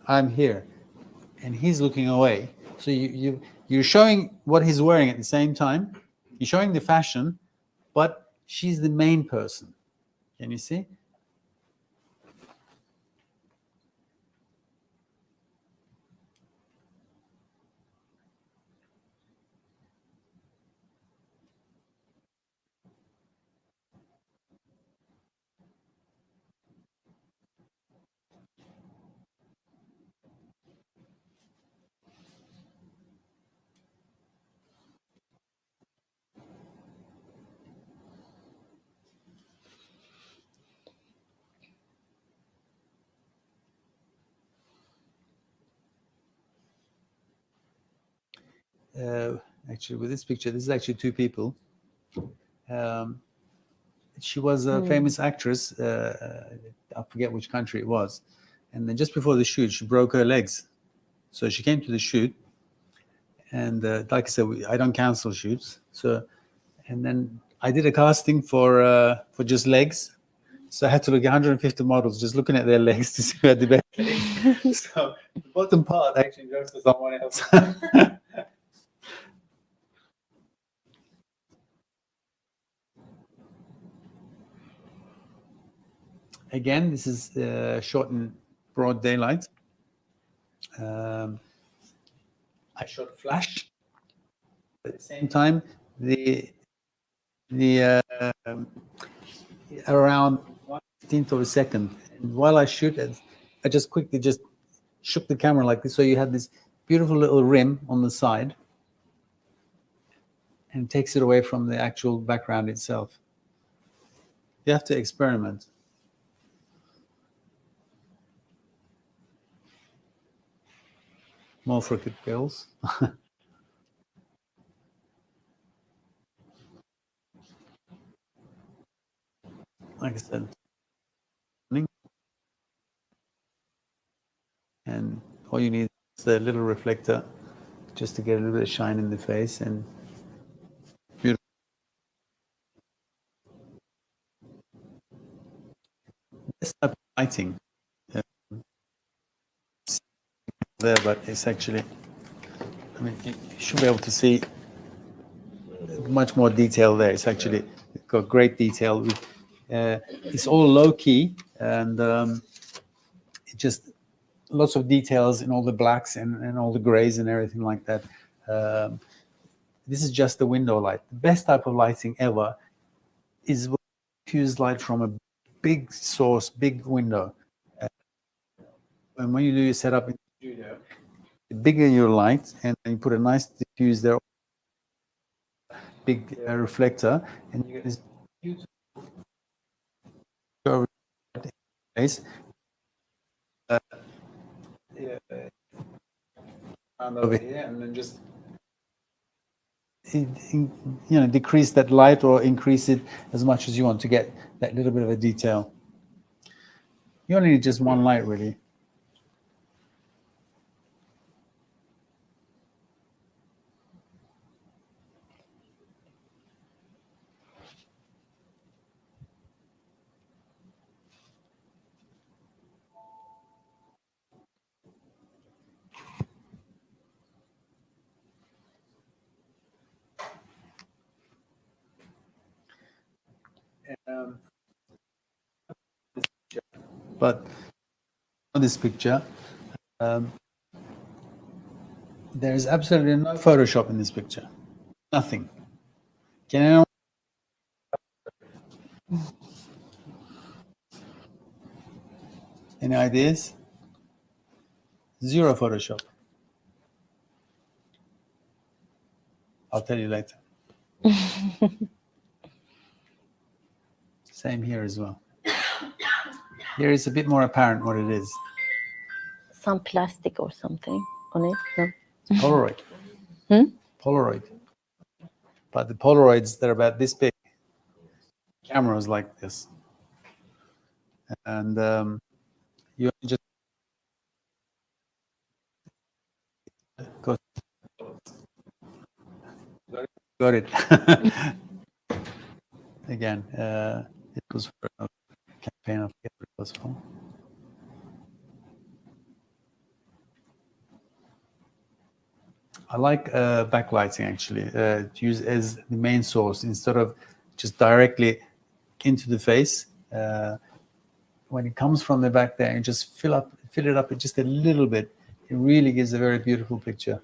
I'm here," and he's looking away. So you're showing what he's wearing at the same time. You're showing the fashion, but she's the main person. Can you see? Actually, with this picture, this is actually two people. She was a famous actress. I forget which country it was. And then just before the shoot, she broke her legs. So she came to the shoot. And like I said, I don't cancel shoots. So, and then I did a casting for just legs. So I had to look at 150 models, just looking at their legs to see who had the best legs. So the bottom part actually goes to someone else. Again, this is shot in broad daylight. I shot flash. At the same time, the around 1/15th of a second. And while I shoot it, I just quickly just shook the camera like this, so you had this beautiful little rim on the side, and takes it away from the actual background itself. You have to experiment. More crooked girls. Like I said, and all you need is a little reflector just to get a little bit of shine in the face, and beautiful. This type of lighting there, but it's actually, I mean, you should be able to see much more detail there. It's actually got great detail. It's all low key, and it just lots of details in all the blacks and all the grays and everything like that. This is just the window light. The best type of lighting ever is diffuse light from a big source, big window. And when you do your setup in the studio, the bigger your light, and you put a nice diffuse there, big reflector, and you get this beautiful face. Over here, and then just decrease that light or increase it as much as you want to get that little bit of a detail. You only need just one light, really. But on this picture, there is absolutely no Photoshop in this picture. Nothing. Can anyone? Any ideas? Zero Photoshop. I'll tell you later. Same here as well. Here it's a bit more apparent what it is. Some plastic or something on it. No? Polaroid. Polaroid. But the Polaroids, they're about this big. Cameras like this. And you just got it. Again, it was for a campaign, I forget what it was for. I like backlighting, actually, to use as the main source instead of just directly into the face. When it comes from the back there, and just fill it up just a little bit, it really gives a very beautiful picture.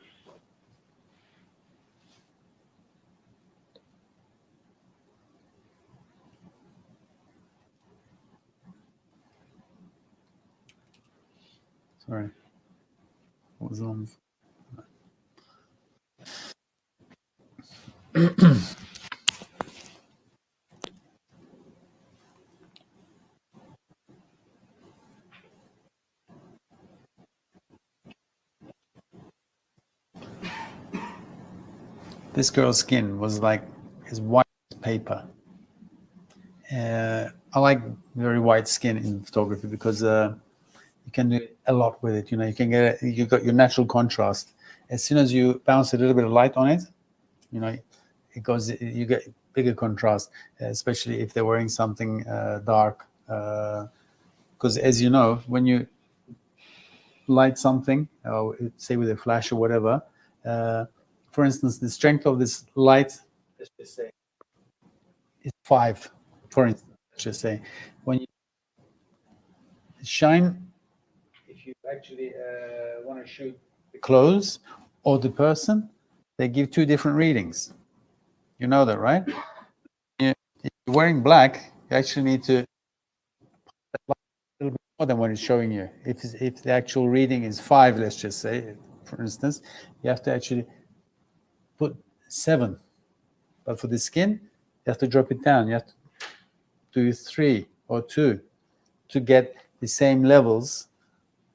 Sorry, what was on? This girl's skin was like as white as paper. I like very white skin in photography because you can do a lot with it. You can get you got your natural contrast. As soon as you bounce a little bit of light on it, it goes. You get bigger contrast, especially if they're wearing something dark. Because as you know, when you light something, say with a flash or whatever, for instance, the strength of this light, let's just say, is 5. For instance, let's just say, when you shine, if you actually want to shoot the clothes or the person, they give 2 different readings. You know that, right? If you're wearing black, you actually need to put a little bit more than what it's showing you. If the actual reading is 5, let's just say, for instance, you have to actually put 7. But for the skin, you have to drop it down. You have to do 3 or 2 to get the same levels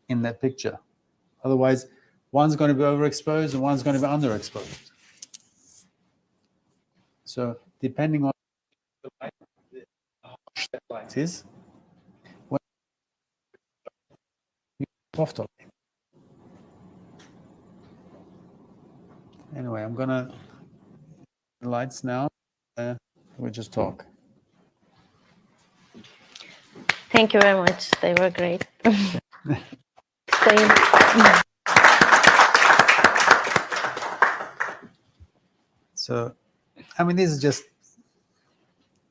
in that picture. Otherwise, one's going to be overexposed and one's going to be underexposed. So depending on how harsh that light is, when soft light. I'm gonna the lights now. We'll just talk. Thank you very much. They were great. Same. So, I mean, these are just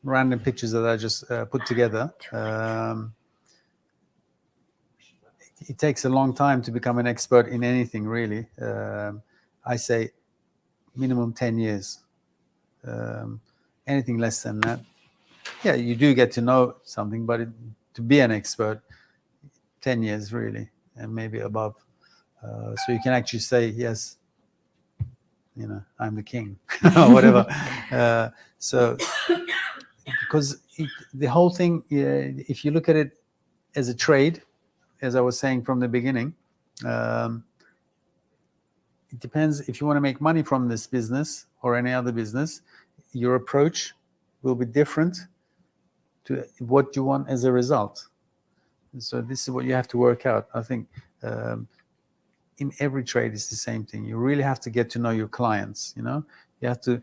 random pictures that I just put together. It takes a long time to become an expert in anything, really. I say minimum 10 years. Anything less than that, yeah, you do get to know something, but to be an expert, 10 years really, and maybe above. So you can actually say, yes, you know, I'm the king, or whatever. So, because the whole thing, if you look at it as a trade, as I was saying from the beginning, it depends if you want to make money from this business or any other business, your approach will be different to what you want as a result. And so this is what you have to work out. I think in every trade it's the same thing. You really have to get to know your clients, you know. You have to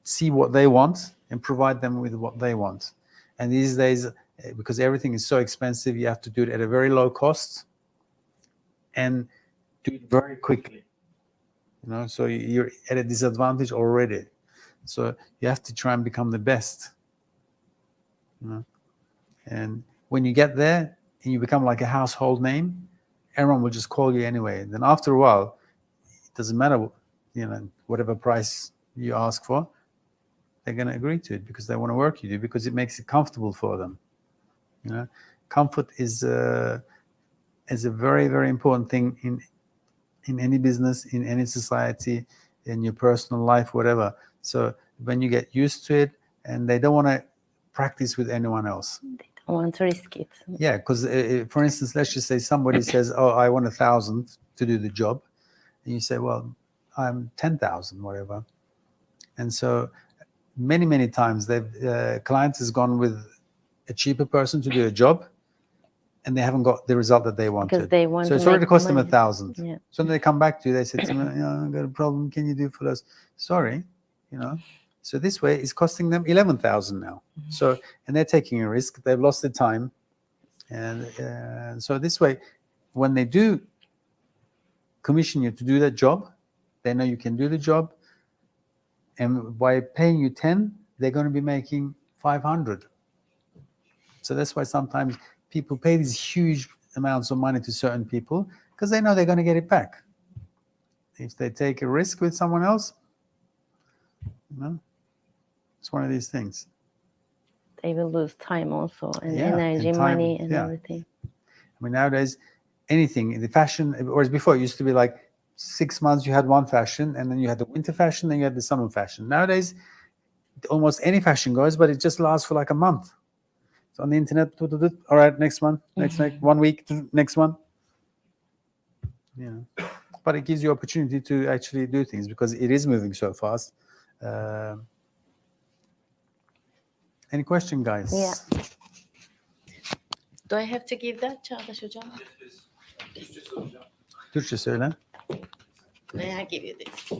see what they want and provide them with what they want. And these days, because everything is so expensive, you have to do it at a very low cost and do it very quickly. You know, so you're at a disadvantage already. So you have to try and become the best. You know? And when you get there and you become like a household name, everyone will just call you anyway. Then after a while, it doesn't matter, you know, whatever price you ask for, they're going to agree to it because they want to work with you, because it makes it comfortable for them. You know, comfort is a very, very important thing in any business, in any society, in your personal life, whatever. So when you get used to it, and they don't want to practice with anyone else. They don't want to risk it. Yeah, because for instance, let's just say somebody says, "Oh, I want 1,000 to do the job," and you say, "Well, I'm 10,000, whatever." And so many times, client has gone with a cheaper person to do a job, and they haven't got the result that they wanted. Because they want so to it's already make cost them money. 1,000. Yeah. So they come back to you, they say to me, I've got a problem, can you do for us? Sorry, you know. So this way it's costing them 11,000 now. So, and they're taking a risk, they've lost the time. And so this way, when they do commission you to do that job, they know you can do the job. And by paying you 10, they're going to be making 500. So that's why sometimes people pay these huge amounts of money to certain people because they know they're going to get it back. If they take a risk with someone else, you know, it's one of these things. They will lose time also, and Yeah, energy, and time, money, and yeah. everything. I mean, nowadays, anything in the fashion, whereas before it used to be like 6 months you had one fashion, and then you had the winter fashion, then you had the summer fashion. Nowadays, almost any fashion goes, but it just lasts for like a month. So on the internet, all right, next one, next 1 week, next one. Yeah, but it gives you opportunity to actually do things because it is moving so fast. Any question, guys? Yeah. Do I have to give that, Çağdaş hocam? Türkçe söyle. May I give you this?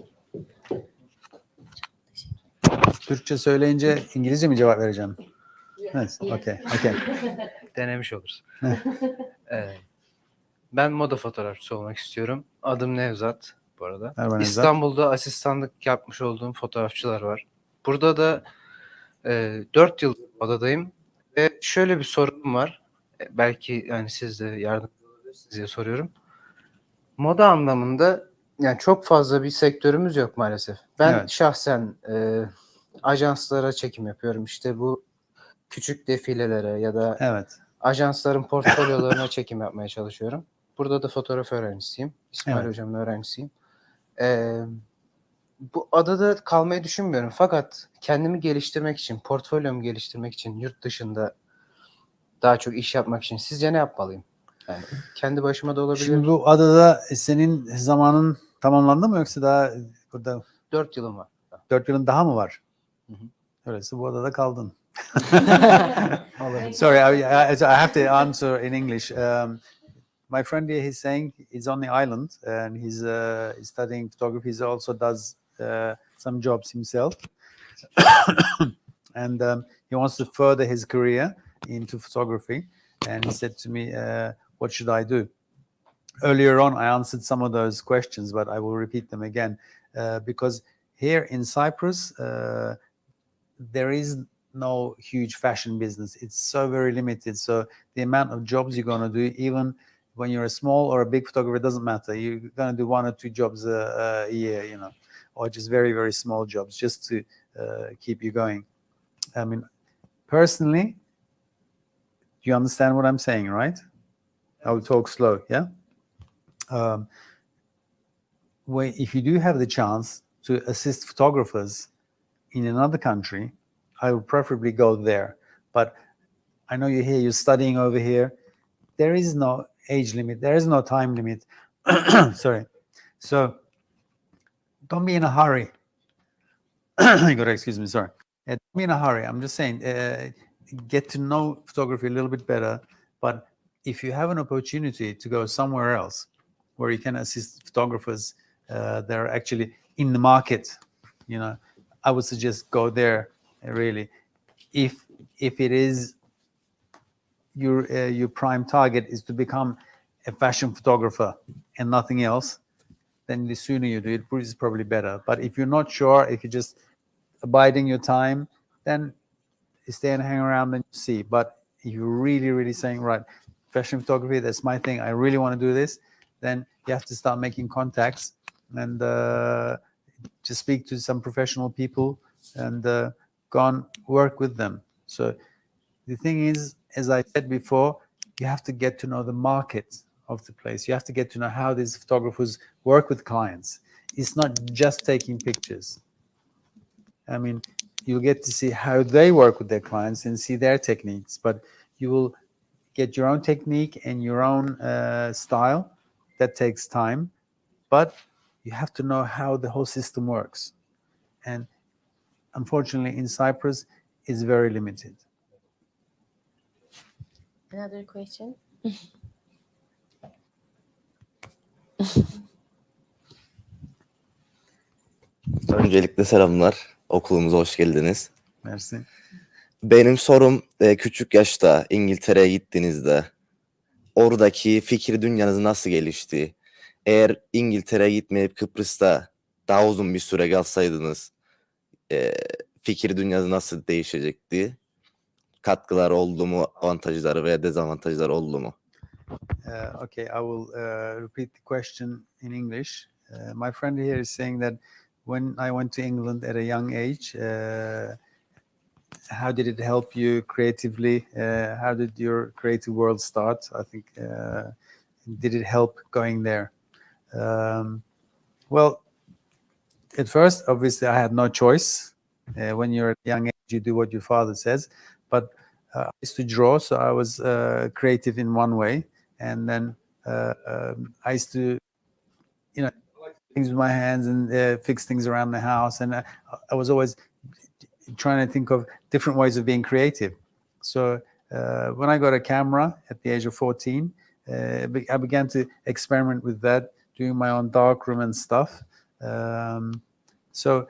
Türkçe söyleyince İngilizce mi cevap vereceğim? Evet, okay. Denemiş oluruz. Ben moda fotoğrafçısı olmak istiyorum. Adım Nevzat bu arada. Merhaba Nevzat. İstanbul'da asistanlık yapmış olduğum fotoğrafçılar var. Burada da 4 yıl modadayım ve şöyle bir sorunum var. Belki yani siz de yardımcı olabilirsiniz diye soruyorum. Moda anlamında yani çok fazla bir sektörümüz yok maalesef. Ben şahsen ajanslara çekim yapıyorum. İşte bu küçük defilelere ya da ajansların portfolyolarına çekim yapmaya çalışıyorum. Burada da fotoğraf öğrencisiyim. İsmail Hocam'ın öğrencisiyim. Bu adada kalmayı düşünmüyorum. Fakat kendimi geliştirmek için, portfolyomu geliştirmek için yurt dışında daha çok iş yapmak için sizce ne yapmalıyım? Yani kendi başıma da olabilir. Şimdi bu adada senin zamanın tamamlandı mı yoksa daha burada? 4 yılım var. 4 yılın daha mı var? Hı hı. Öyleyse bu adada kaldın. Sorry, I have to answer in English. My friend here, he's saying he's on the island and he's studying photography. He also does some jobs himself, and he wants to further his career into photography. And he said to me, what should I do? Earlier on, I answered some of those questions, but I will repeat them again, because here in Cyprus, there is no huge fashion business. It's so very limited. So the amount of jobs you're going to do, even when you're a small or a big photographer, it doesn't matter. You're going to do 1 or 2 jobs a year, you know, or just very, very small jobs just to keep you going. I mean, personally, you understand what I'm saying, right? I will talk slow, yeah? If you do have the chance to assist photographers in another country, I would preferably go there. But I know you're here, you're studying over here. There is no age limit. There is no time limit. Sorry. So don't be in a hurry. You got to excuse me, sorry. Don't be in a hurry. I'm just saying, get to know photography a little bit better. But if you have an opportunity to go somewhere else where you can assist photographers that are actually in the market, you know, I would suggest go there, really. If it is your prime target is to become a fashion photographer and nothing else, then the sooner you do it is probably better. But if you're not sure, if you're just abiding your time, then you stay and hang around and see. But if you're really, really saying, right, fashion photography, that's my thing, I really want to do this, then you have to start making contacts and just speak to some professional people and go and work with them. So the thing is, as I said before, you have to get to know the market of the place. You have to get to know how these photographers work with clients. It's not just taking pictures. I mean, you'll get to see how they work with their clients and see their techniques, but you will get your own technique and your own style. That takes time, but you have to know how the whole system works. And unfortunately, in Cyprus, it's very limited. Another question? Öncelikle selamlar. Okulumuza hoş geldiniz. Merci. Benim sorum küçük yaşta İngiltere'ye gittiğinizde oradaki fikir dünyanız nasıl gelişti? Eğer İngiltere'ye gitmeyip Kıbrıs'ta daha uzun bir süre kalsaydınız fikir dünyanız nasıl değişecekti? Katkılar oldu mu? Avantajları veya dezavantajları oldu mu? Okay, I will repeat the question in English. My friend here is saying that when I went to England at a young age, how did it help you creatively? How did your creative world start? I think, did it help going there? Well, at first, obviously, I had no choice. When you're at a young age, you do what your father says. But I used to draw, so I was creative in one way. And then I used to, you know, things with my hands and fix things around the house. And I was always trying to think of different ways of being creative. So when I got a camera at the age of 14, I began to experiment with that, doing my own darkroom and stuff. So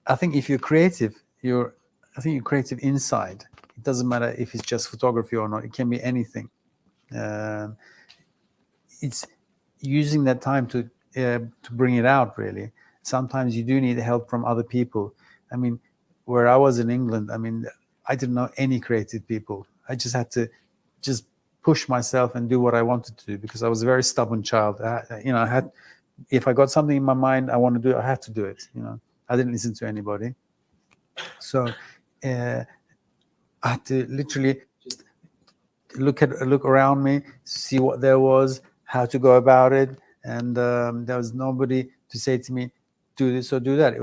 I think if you're creative, you're creative inside. It doesn't matter if it's just photography or not. It can be anything. It's using that time to bring it out, really. Sometimes you do need help from other people. I mean, where I was in England, I mean, I didn't know any creative people. I just had to just push myself and do what I wanted to do because I was a very stubborn child. If I got something in my mind I want to do, I had to do it. You know, I didn't listen to anybody. So I had to literally just look around me, see what there was, how to go about it, and there was nobody to say to me, do this or do that.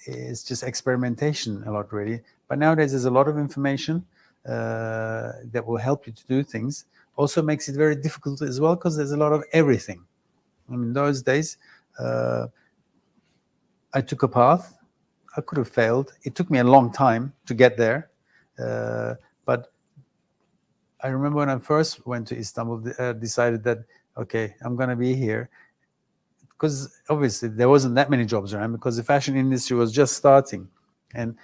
It's just experimentation a lot, really. But nowadays there's a lot of information that will help you to do things. Also makes it very difficult as well because there's a lot of everything. I mean, those days I took a path. I could have failed. It took me a long time to get there. But I remember when I first went to Istanbul, decided that, okay, I'm going to be here. because obviously there wasn't that many jobs around because the fashion industry was just starting, and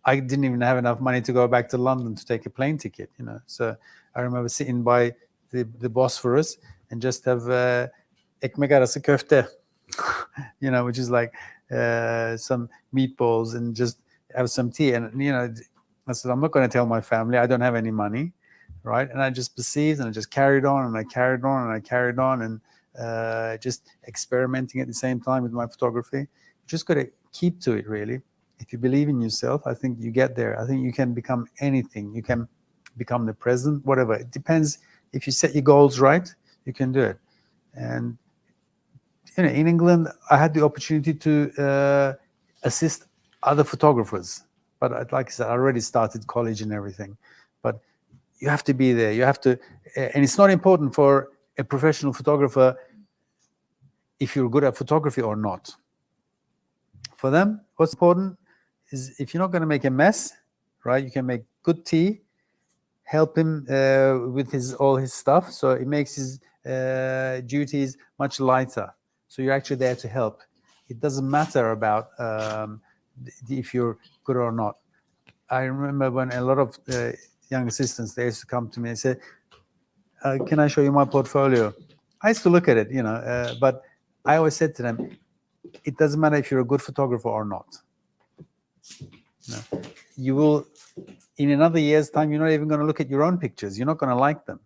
I didn't even have enough money to go back to London to take a plane ticket, you know. So I remember sitting by the Bosphorus and just have ekmek arası köfte, you know, which is like some meatballs and just have some tea. And, you know, I said, I'm not going to tell my family I don't have any money, right? And I just perceived and I just carried on and I carried on and I carried on and just experimenting at the same time with my photography. You just got to keep to it, really. If you believe in yourself, I think you get there. I think you can become anything. You can become the president, whatever. It depends. If you set your goals right, you can do it. And you know, in England, I had the opportunity to assist other photographers. But like I said, I already started college and everything. But you have to be there. You have to, and it's not important for a professional photographer if you're good at photography or not. For them, what's important is if you're not going to make a mess, right? You can make good tea, help him with all his stuff, so it makes his duties much lighter. So you're actually there to help. It doesn't matter about if you're good or not. I remember when a lot of young assistants, they used to come to me and say, can I show you my portfolio? I used to look at it, you know, but I always said to them, it doesn't matter if you're a good photographer or not. No. You will, in another year's time, you're not even going to look at your own pictures. You're not going to like them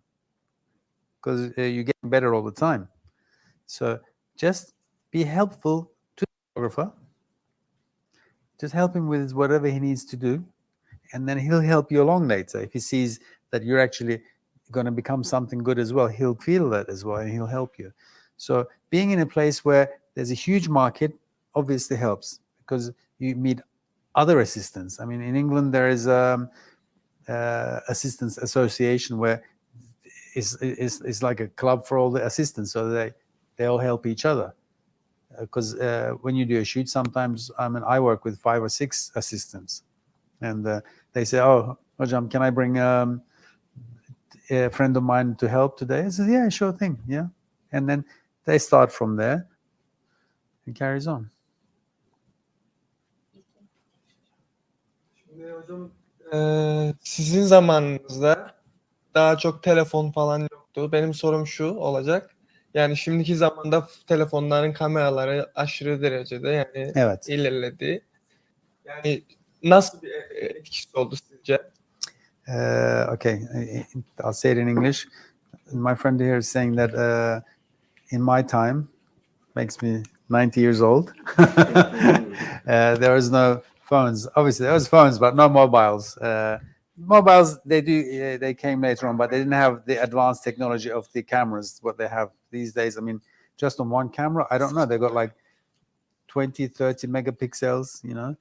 because you're getting better all the time. So just be helpful to the photographer. Just help him with whatever he needs to do. And then he'll help you along later. If he sees that you're actually going to become something good as well, he'll feel that as well and he'll help you. So being in a place where there's a huge market obviously helps because you meet other assistants. I mean, in England, there is assistants association where it's like a club for all the assistants. So they all help each other. Because when you do a shoot, sometimes I work with 5 or 6 assistants. And they say, oh, Hocam, can I bring a friend of mine to help today? I said, yeah, sure thing, yeah. And then they start from there and carries on. Şimdi hocam sizin zamanınızda daha çok telefon falan yoktu. Benim sorum şu olacak. Yani şimdiki zamanda telefonların kameraları aşırı derecede yani Evet. ilerledi. Yani nasıl bir etkisi oldu sizce? Okay, I'll say it in English. My friend here is saying that in my time, makes me 90 years old, there was no phones. Obviously, there was phones, but no mobiles. Mobiles, they came later on, but they didn't have the advanced technology of the cameras, what they have these days. I mean, just on one camera, I don't know, they got like 20, 30 megapixels, you know.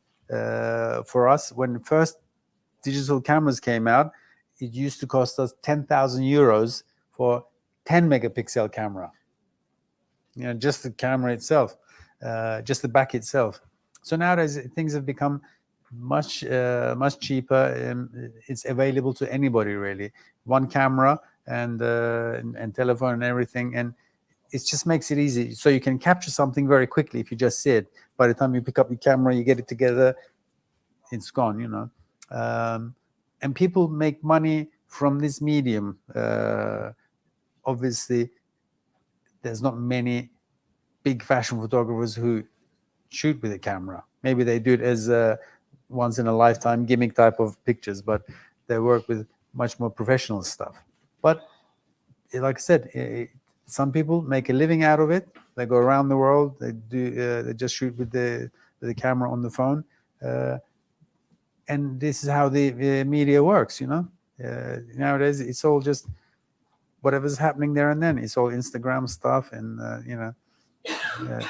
For us, when first digital cameras came out, it used to cost us 10,000 euros for 10 megapixel camera. You know, just the camera itself, just the back itself. So nowadays things have become much cheaper, and it's available to anybody really. One camera and telephone and everything, and it just makes it easy. So you can capture something very quickly if you just see it. By the time you pick up your camera, you get it together, it's gone, you know. And people make money from this medium. Obviously, there's not many big fashion photographers who shoot with a camera. Maybe they do it as once in a lifetime gimmick type of pictures, but they work with much more professional stuff. But like I said, some people make a living out of it. They go around the world. They just shoot with the camera on the phone. And this is how the media works, you know. Nowadays, it's all just whatever's happening there and then. It's all Instagram stuff, and you know,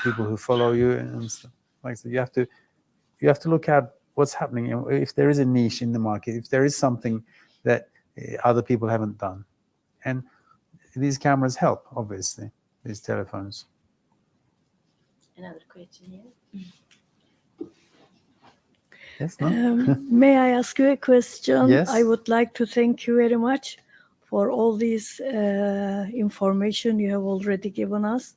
people who follow you and stuff. Like so, you have to look at what's happening. If there is a niche in the market, if there is something that other people haven't done, and these cameras help, obviously, these telephones. Another question here. Yes, no? May I ask you a question? Yes. I would like to thank you very much for all this information you have already given us.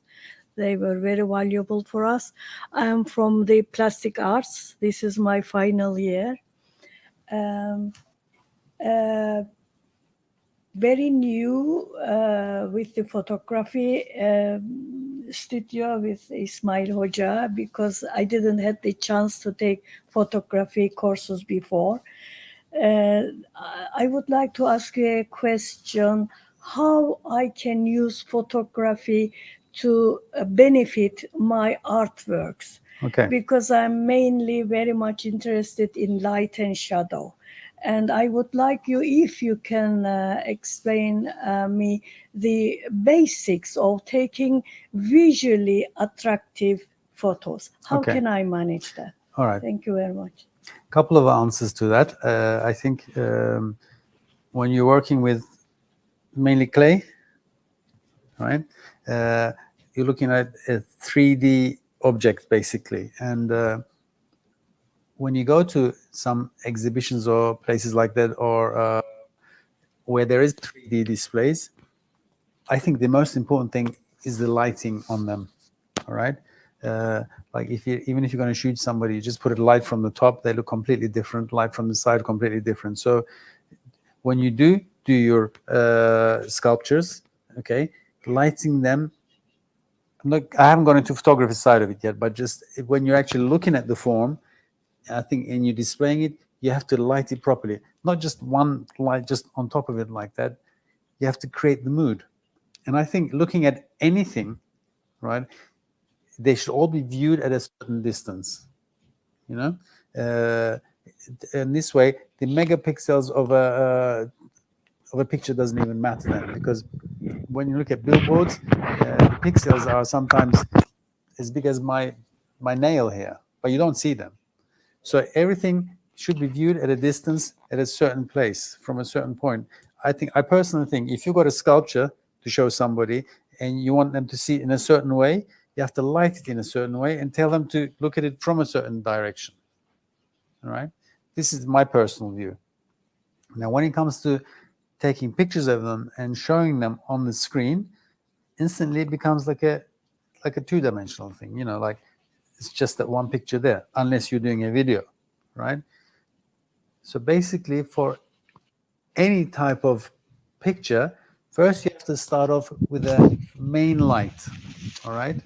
They were very valuable for us. I am from the plastic arts. This is my final year. Very new with the photography studio with Ismail Hoca, because I didn't have the chance to take photography courses before. I would like to ask you a question: how I can use photography to benefit my artworks? Okay. Because I'm mainly very much interested in light and shadow. And I would like you, if you can explain me the basics of taking visually attractive photos. How Okay. can I manage that? All right. Thank you very much. Couple of answers to that. I think when you're working with mainly clay, right, you're looking at a 3D object basically, and when you go to some exhibitions or places like that, or where there is 3D displays, I think the most important thing is the lighting on them. All right. Like even if you're going to shoot somebody, you just put a light from the top, they look completely different. Light from the side, completely different. So when you do your sculptures, okay, lighting them. I haven't gone into photography side of it yet, but just when you're actually looking at the form, I think, and you're displaying it, you have to light it properly. Not just one light just on top of it like that. You have to create the mood. And I think looking at anything, right, they should all be viewed at a certain distance, you know. And this way, the megapixels of a picture doesn't even matter then, because when you look at billboards, the pixels are sometimes as big as my nail here, but you don't see them. So everything should be viewed at a distance, at a certain place, from a certain point. I personally think if you've got a sculpture to show somebody and you want them to see it in a certain way, you have to light it in a certain way and tell them to look at it from a certain direction. All right? This is my personal view. Now, when it comes to taking pictures of them and showing them on the screen, instantly it becomes like a two-dimensional thing, you know, like it's just that one picture there, unless you're doing a video, right? So basically, for any type of picture, first you have to start off with a main light, all right?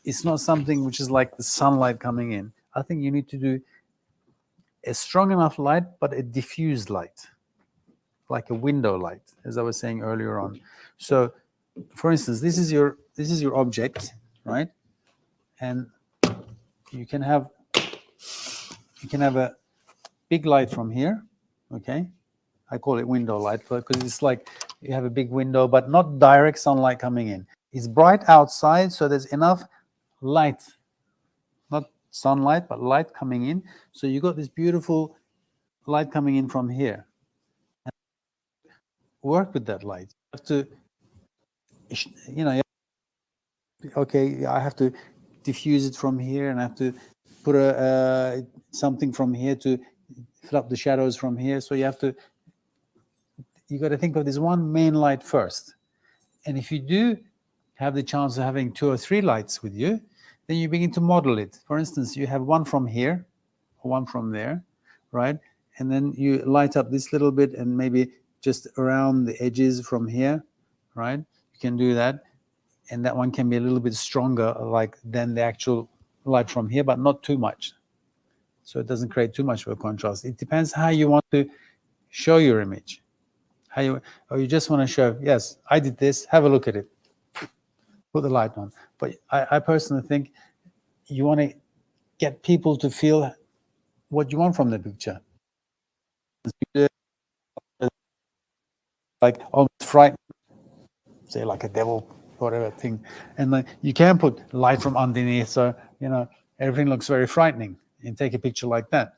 It's not something which is like the sunlight coming in. I think you need to do a strong enough light, but a diffused light, like a window light, as I was saying earlier on. So, for instance, this is your object, right? And you can have a big light from here, okay? I call it window light because it's like you have a big window, but not direct sunlight coming in. It's bright outside, so there's enough light, not sunlight, but light coming in. So you got this beautiful light coming in from here. And work with that light. You have to, you know, okay, I have to diffuse it from here, and I have to put something from here to fill up the shadows from here. So you got to think of this one main light first. And if you do have the chance of having 2 or 3 lights with you, then you begin to model it. For instance, you have one from here, one from there, right? And then you light up this little bit and maybe just around the edges from here, right? You can do that. And that one can be a little bit stronger than the actual light from here, but not too much. So it doesn't create too much of a contrast. It depends how you want to show your image. Or you just want to show, yes, I did this, have a look at it, put the light on. But I personally think you want to get people to feel what you want from the picture. Like almost frightening, say like a devil, whatever thing. And like you can put light from underneath, so, you know, everything looks very frightening, and take a picture like that.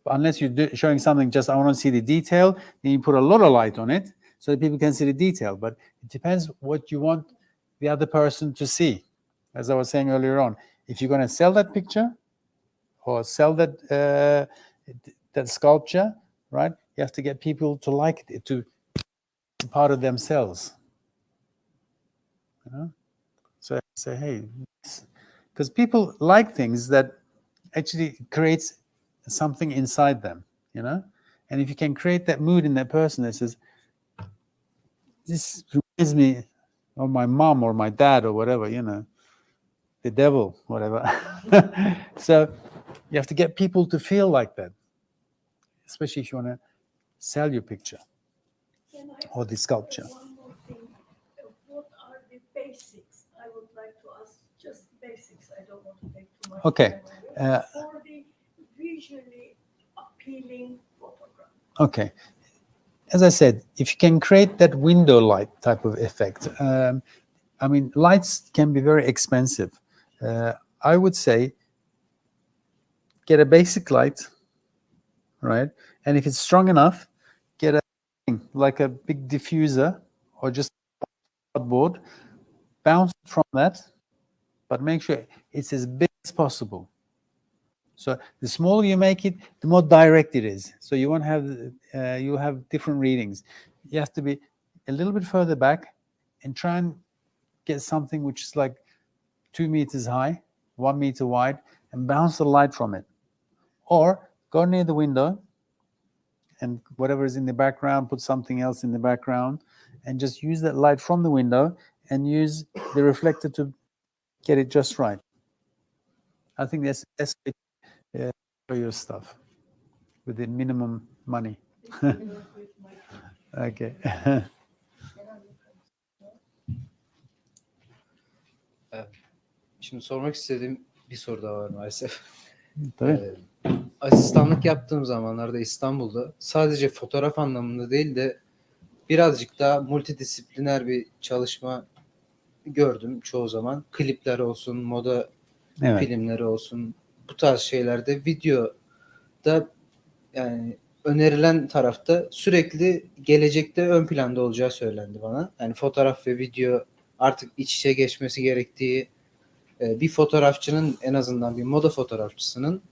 But unless you're showing something just, I want to see the detail, then you put a lot of light on it so that people can see the detail. But it depends what you want the other person to see. As I was saying earlier on, if you're going to sell that picture or sell that sculpture, right, you have to get people to like it, to be part of themselves. So I say, hey, because people like things that actually creates something inside them, and if you can create that mood in that person that says, this reminds me of my mom or my dad or whatever, the devil, whatever. So you have to get people to feel like that, especially if you want to sell your picture or the sculpture. One more thing. What are the basics? I would like to ask just basics. I don't want to take too much Okay. time for the visually appealing photograph. Okay. As I said, if you can create that window light type of effect, lights can be very expensive. I would say get a basic light, right? And if it's strong enough, get like a big diffuser or just cardboard, bounce from that, but make sure it's as big as possible. So the smaller you make it, the more direct it is. So you won't have you'll have different readings. You have to be a little bit further back and try and get something which is like 2 meters high, 1 meter wide, and bounce the light from it. Or go near the window and whatever is in the background, put something else in the background, and just use that light from the window and use the reflector to get it just right. I think that's the best way for your stuff with the minimum money. Okay. Şimdi sormak istediğim bir soru daha var maalesef. Tabii. Asistanlık yaptığım zamanlarda İstanbul'da sadece fotoğraf anlamında değil de birazcık daha multidisipliner bir çalışma gördüm çoğu zaman. Klipler olsun, moda filmleri olsun, bu tarz şeylerde videoda yani önerilen tarafta sürekli gelecekte ön planda olacağı söylendi bana. Yani fotoğraf ve video artık iç içe geçmesi gerektiği, bir fotoğrafçının, en azından bir moda fotoğrafçısının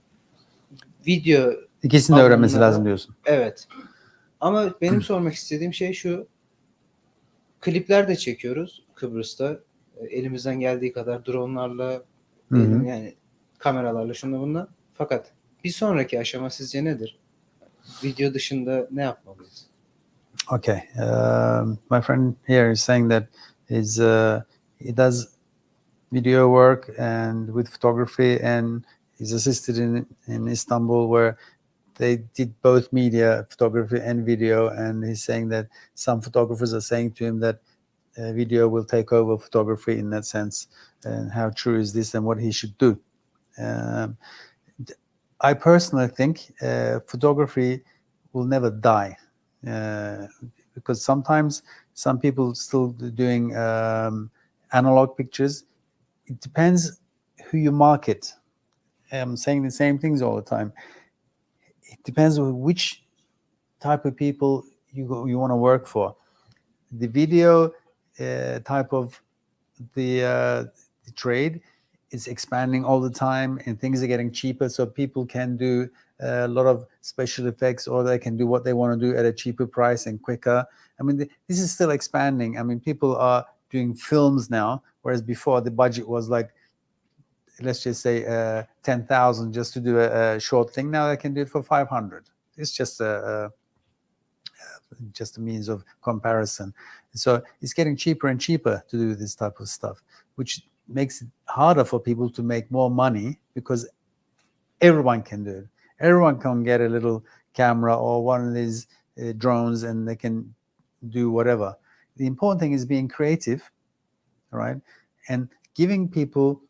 video İkisini de öğrenmesi lazım diyorsun. Evet. Ama benim sormak istediğim şey şu. Klipler de çekiyoruz Kıbrıs'ta. Elimizden geldiği kadar drone'larla, yani kameralarla, şunla bunla. Fakat bir sonraki aşama sizce nedir? Video dışında ne yapmalıyız? Okay. My friend here is saying that he does video work and with photography, and he's assisted in Istanbul where they did both media, photography and video, and he's saying that some photographers are saying to him that video will take over photography in that sense, and how true is this and what he should do. I personally think photography will never die, because sometimes some people still doing analog pictures. It depends who you market. I'm saying the same things all the time. It depends on which type of people you want to work for. The video type of the trade is expanding all the time, and things are getting cheaper, so people can do a lot of special effects, or they can do what they want to do at a cheaper price and quicker. This is still expanding. People are doing films now, whereas before the budget was like, let's just say 10,000 just to do a short thing. Now they can do it for 500. It's just a means of comparison. So it's getting cheaper and cheaper to do this type of stuff, which makes it harder for people to make more money, because everyone can do it. Everyone can get a little camera or one of these drones, and they can do whatever. The important thing is being creative, right? And giving people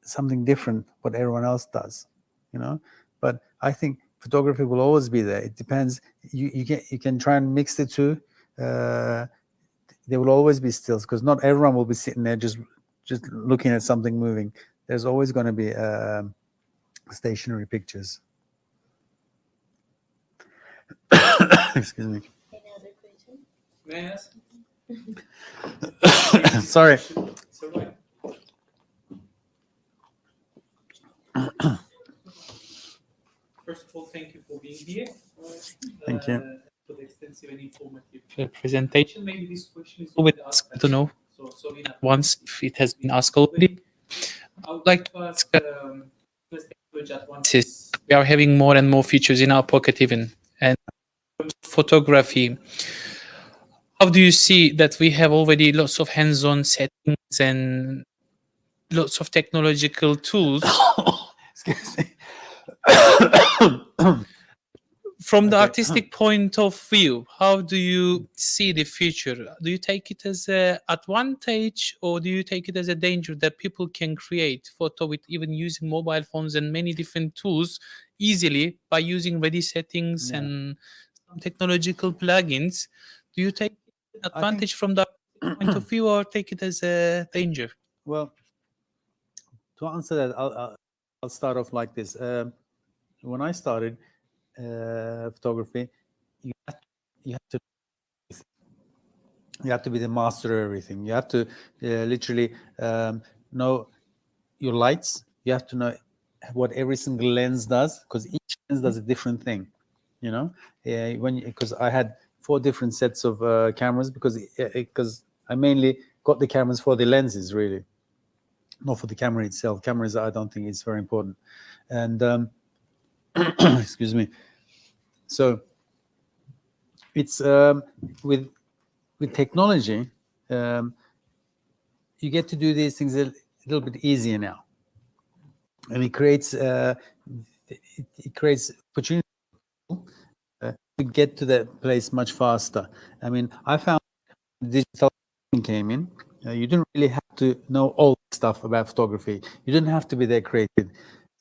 something different what everyone else does, But I think photography will always be there. It depends. You can try and mix the two. There will always be stills, because not everyone will be sitting there just looking at something moving. There's always going to be stationary pictures. Excuse me. Any other question? May I ask? Sorry. So right. First of all, thank you for being here. Thank you. For the extensive and informative presentation. Maybe this question is a little bit asked, I don't know. So also in advance if it has been asked already. I would like to ask first technology advances. We are having more and more features in our pocket even. And photography, how do you see that we have already lots of hands-on settings and lots of technological tools? Excuse me. From the Okay. artistic point of view, how do you see the future? Do you take it as an advantage, or do you take it as a danger that people can create photo with even using mobile phones and many different tools easily by using ready settings Yeah. and some technological plugins? Do you take advantage from that point of view, or take it as a danger? Well, to answer that, I'll start off like this. When I started photography, you have to be the master of everything. You have to literally know your lights. You have to know what every single lens does, because each lens does a different thing. You know, because I had 4 different sets of cameras, because I mainly got the cameras for the lenses, really, not for the camera itself. Cameras, I don't think it's very important. And excuse me. So it's with technology, you get to do these things a little bit easier now, and it creates opportunity to get to that place much faster. I mean, I found digital came in. You didn't really have to know all the stuff about photography. You didn't have to be that creative.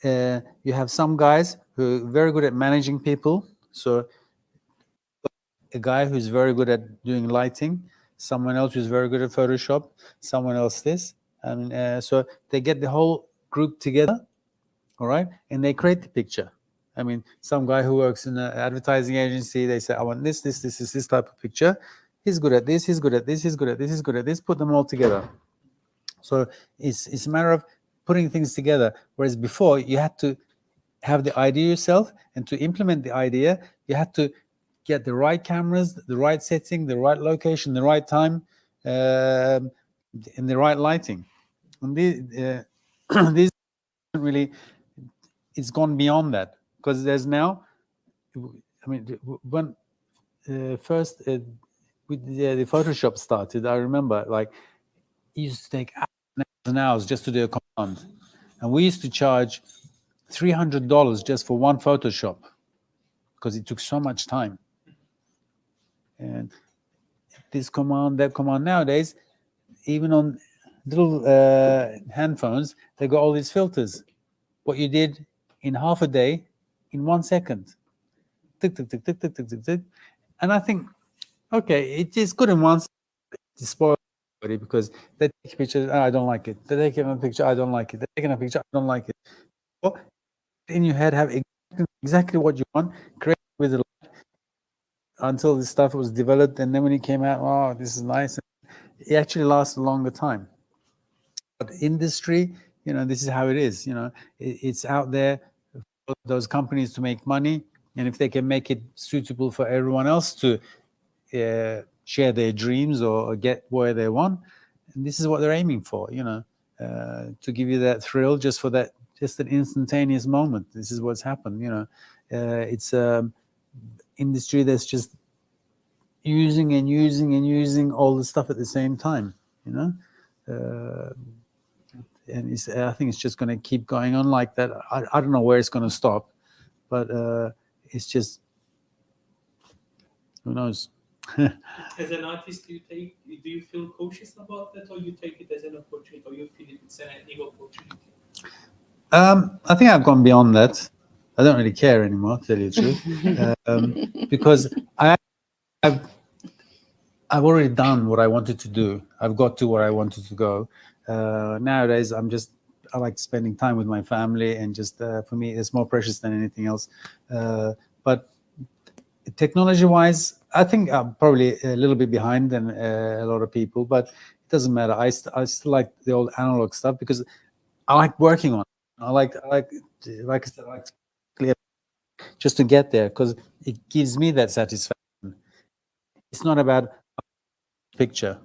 You have some guys who are very good at managing people. So a guy who's very good at doing lighting, someone else who's very good at Photoshop, someone else this. And so they get the whole group together, all right, and they create the picture. I mean, some guy who works in an advertising agency, they say, I want this type of picture. He's good at this, he's good at this, he's good at this, he's good at this, put them all together. So it's a matter of putting things together. Whereas before, you had to have the idea yourself, and to implement the idea, you had to get the right cameras, the right setting, the right location, the right time, and the right lighting. And these really, it's gone beyond that, because there's now, I mean, when first with the Photoshop started, I remember, like, it used to take hours and hours just to do a command, and we used to charge $300 just for one Photoshop, because it took so much time. And this command, that command, nowadays, even on little handphones, they got all these filters. What you did in half a day, in 1 second. Tick, tick, tick, tick, tick, tick, tick, tick. And I think, okay, it is good in one second to spoil everybody, because they take a picture, I don't like it. They're taking a picture, I don't like it. They're taking a picture, I don't like it. Well, in your head, have exactly what you want, create with the light, until this stuff was developed, and then when it came out, oh, this is nice. It actually lasts a longer time. But industry, you know, this is how it is. You know, it's out there for those companies to make money, and if they can make it suitable for everyone else to share their dreams or get where they want, and this is what they're aiming for. You know, to give you that thrill just for that, just an instantaneous moment. This is what's happened. You know, it's industry that's just using and using and using all the stuff at the same time. You know. And I think it's just going to keep going on like that. I don't know where it's going to stop, but it's just, who knows? As an artist, do you feel cautious about that, or you take it as an opportunity, or you feel it's a new opportunity? I think I've gone beyond that. I don't really care anymore, to tell you the truth, because I've already done what I wanted to do. I've got to where I wanted to go. Nowadays, I like spending time with my family, and just for me, it's more precious than anything else. But technology-wise, I think I'm probably a little bit behind than a lot of people, but it doesn't matter. I still like the old analog stuff, because I like working on it. I like I said, I like to clear just to get there, because it gives me that satisfaction. It's not about picture,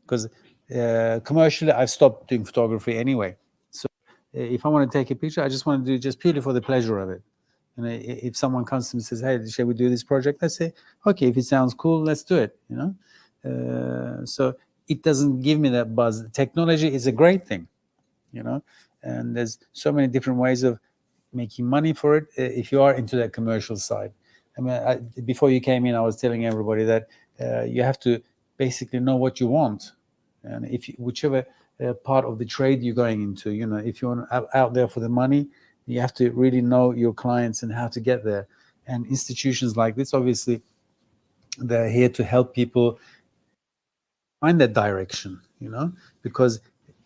because commercially, I've stopped doing photography anyway. So if I want to take a picture, I just want to do it just purely for the pleasure of it. And if someone comes to me and says, "Hey, shall we do this project?" I say, "Okay, if it sounds cool, let's do it." So it doesn't give me that buzz. Technology is a great thing, and there's so many different ways of making money for it if you are into that commercial side. I mean, before you came in, I was telling everybody that you have to basically know what you want, and whichever part of the trade you're going into, if you're out there for the money, you have to really know your clients and how to get there. And institutions like this, obviously, they're here to help people find that direction, because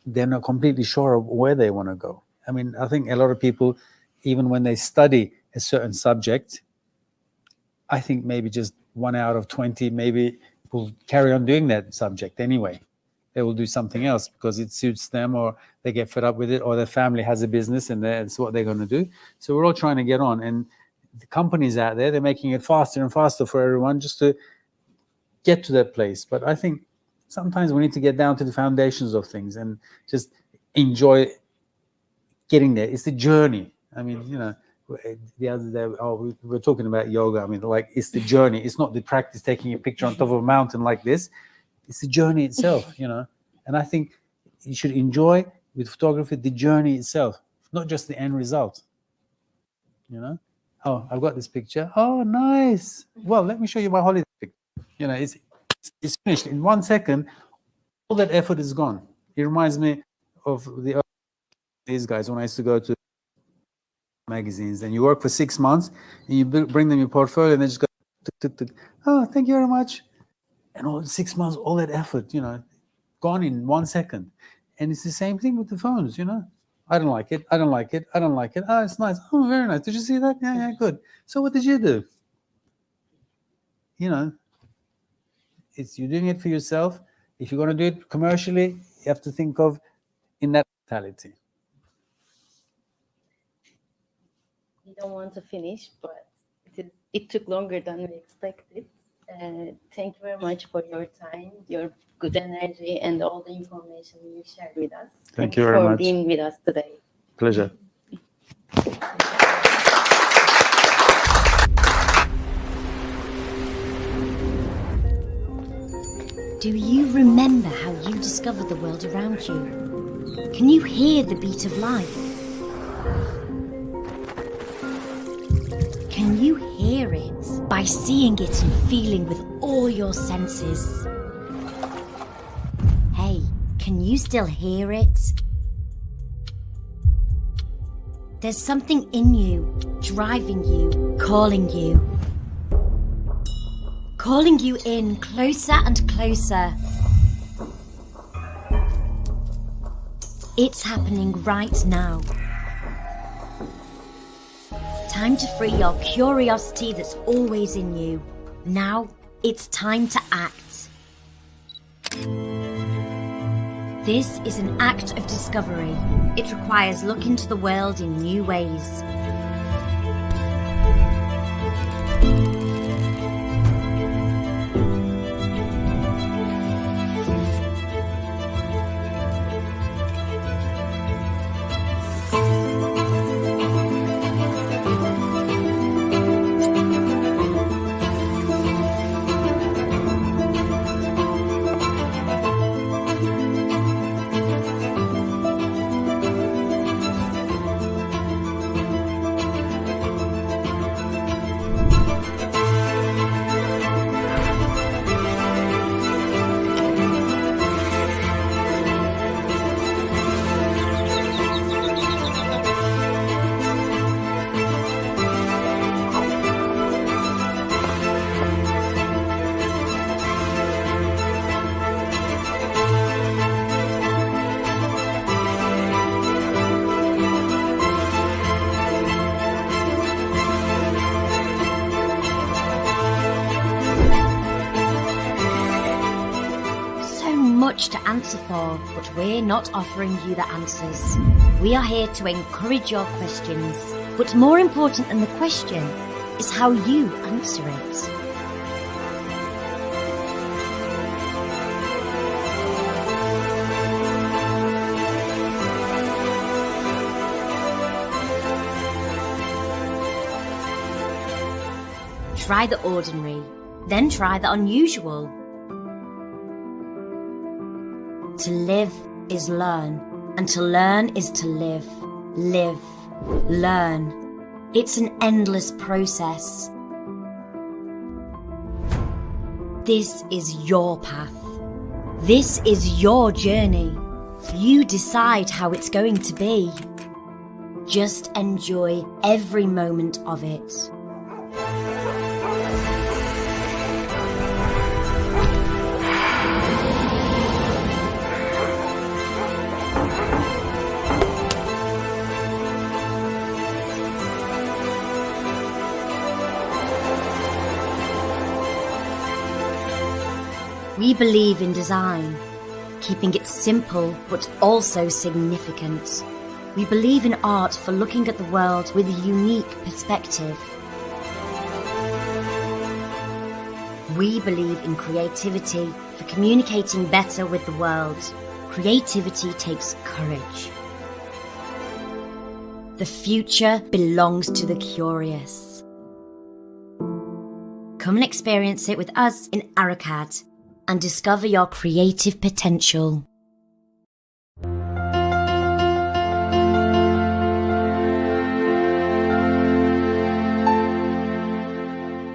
they're not completely sure of where they want to go. I mean, I think a lot of people, even when they study a certain subject, I think maybe just 1 out of 20 maybe will carry on doing that subject anyway. They will do something else because it suits them, or they get fed up with it, or their family has a business and that's what they're going to do. So we're all trying to get on, and the companies out there, they're making it faster and faster for everyone just to get to that place. But I think sometimes we need to get down to the foundations of things and just enjoy getting there. It's the journey. I mean, the other day, we were talking about yoga. I mean, like, it's the journey. It's not the practice taking a picture on top of a mountain like this. It's the journey itself, And I think you should enjoy with photography the journey itself, not just the end result. Oh, I've got this picture. Oh, nice. Well, let me show you my holiday picture. It's finished in 1 second. All that effort is gone. It reminds me of these guys when I used to go to magazines, and you work for 6 months and you bring them your portfolio and they just go, tuk, tuk, tuk. Oh, thank you very much. And all 6 months, all that effort, gone in 1 second. And it's the same thing with the phones, I don't like it. I don't like it. I don't like it. Oh, it's nice. Oh, very nice. Did you see that? Yeah, good. So what did you do? You're doing it for yourself. If you're going to do it commercially, you have to think of in that mentality. We don't want to finish, but it took longer than we expected. Thank you very much for your time, your good energy, and all the information you shared with us. Thank you very much for being with us today. Pleasure. Do you remember how you discovered the world around you? Can you hear the beat of life? Can you hear it by seeing it and feeling with all your senses? Hey, can you still hear it? There's something in you, driving you, calling you. Calling you in closer and closer. It's happening right now. Time to free your curiosity that's always in you. Now it's time to act. This is an act of discovery. It requires looking to the world in new ways. To answer for, but we're not offering you the answers. We are here to encourage your questions, but more important than the question is how you answer it. Try the ordinary, then try the unusual. To live is learn, and to learn is to live. Live, learn. It's an endless process. This is your path. This is your journey. You decide how it's going to be. Just enjoy every moment of it. We believe in design, keeping it simple but also significant. We believe in art for looking at the world with a unique perspective. We believe in creativity for communicating better with the world. Creativity takes courage. The future belongs to the curious. Come and experience it with us in Aracad and discover your creative potential.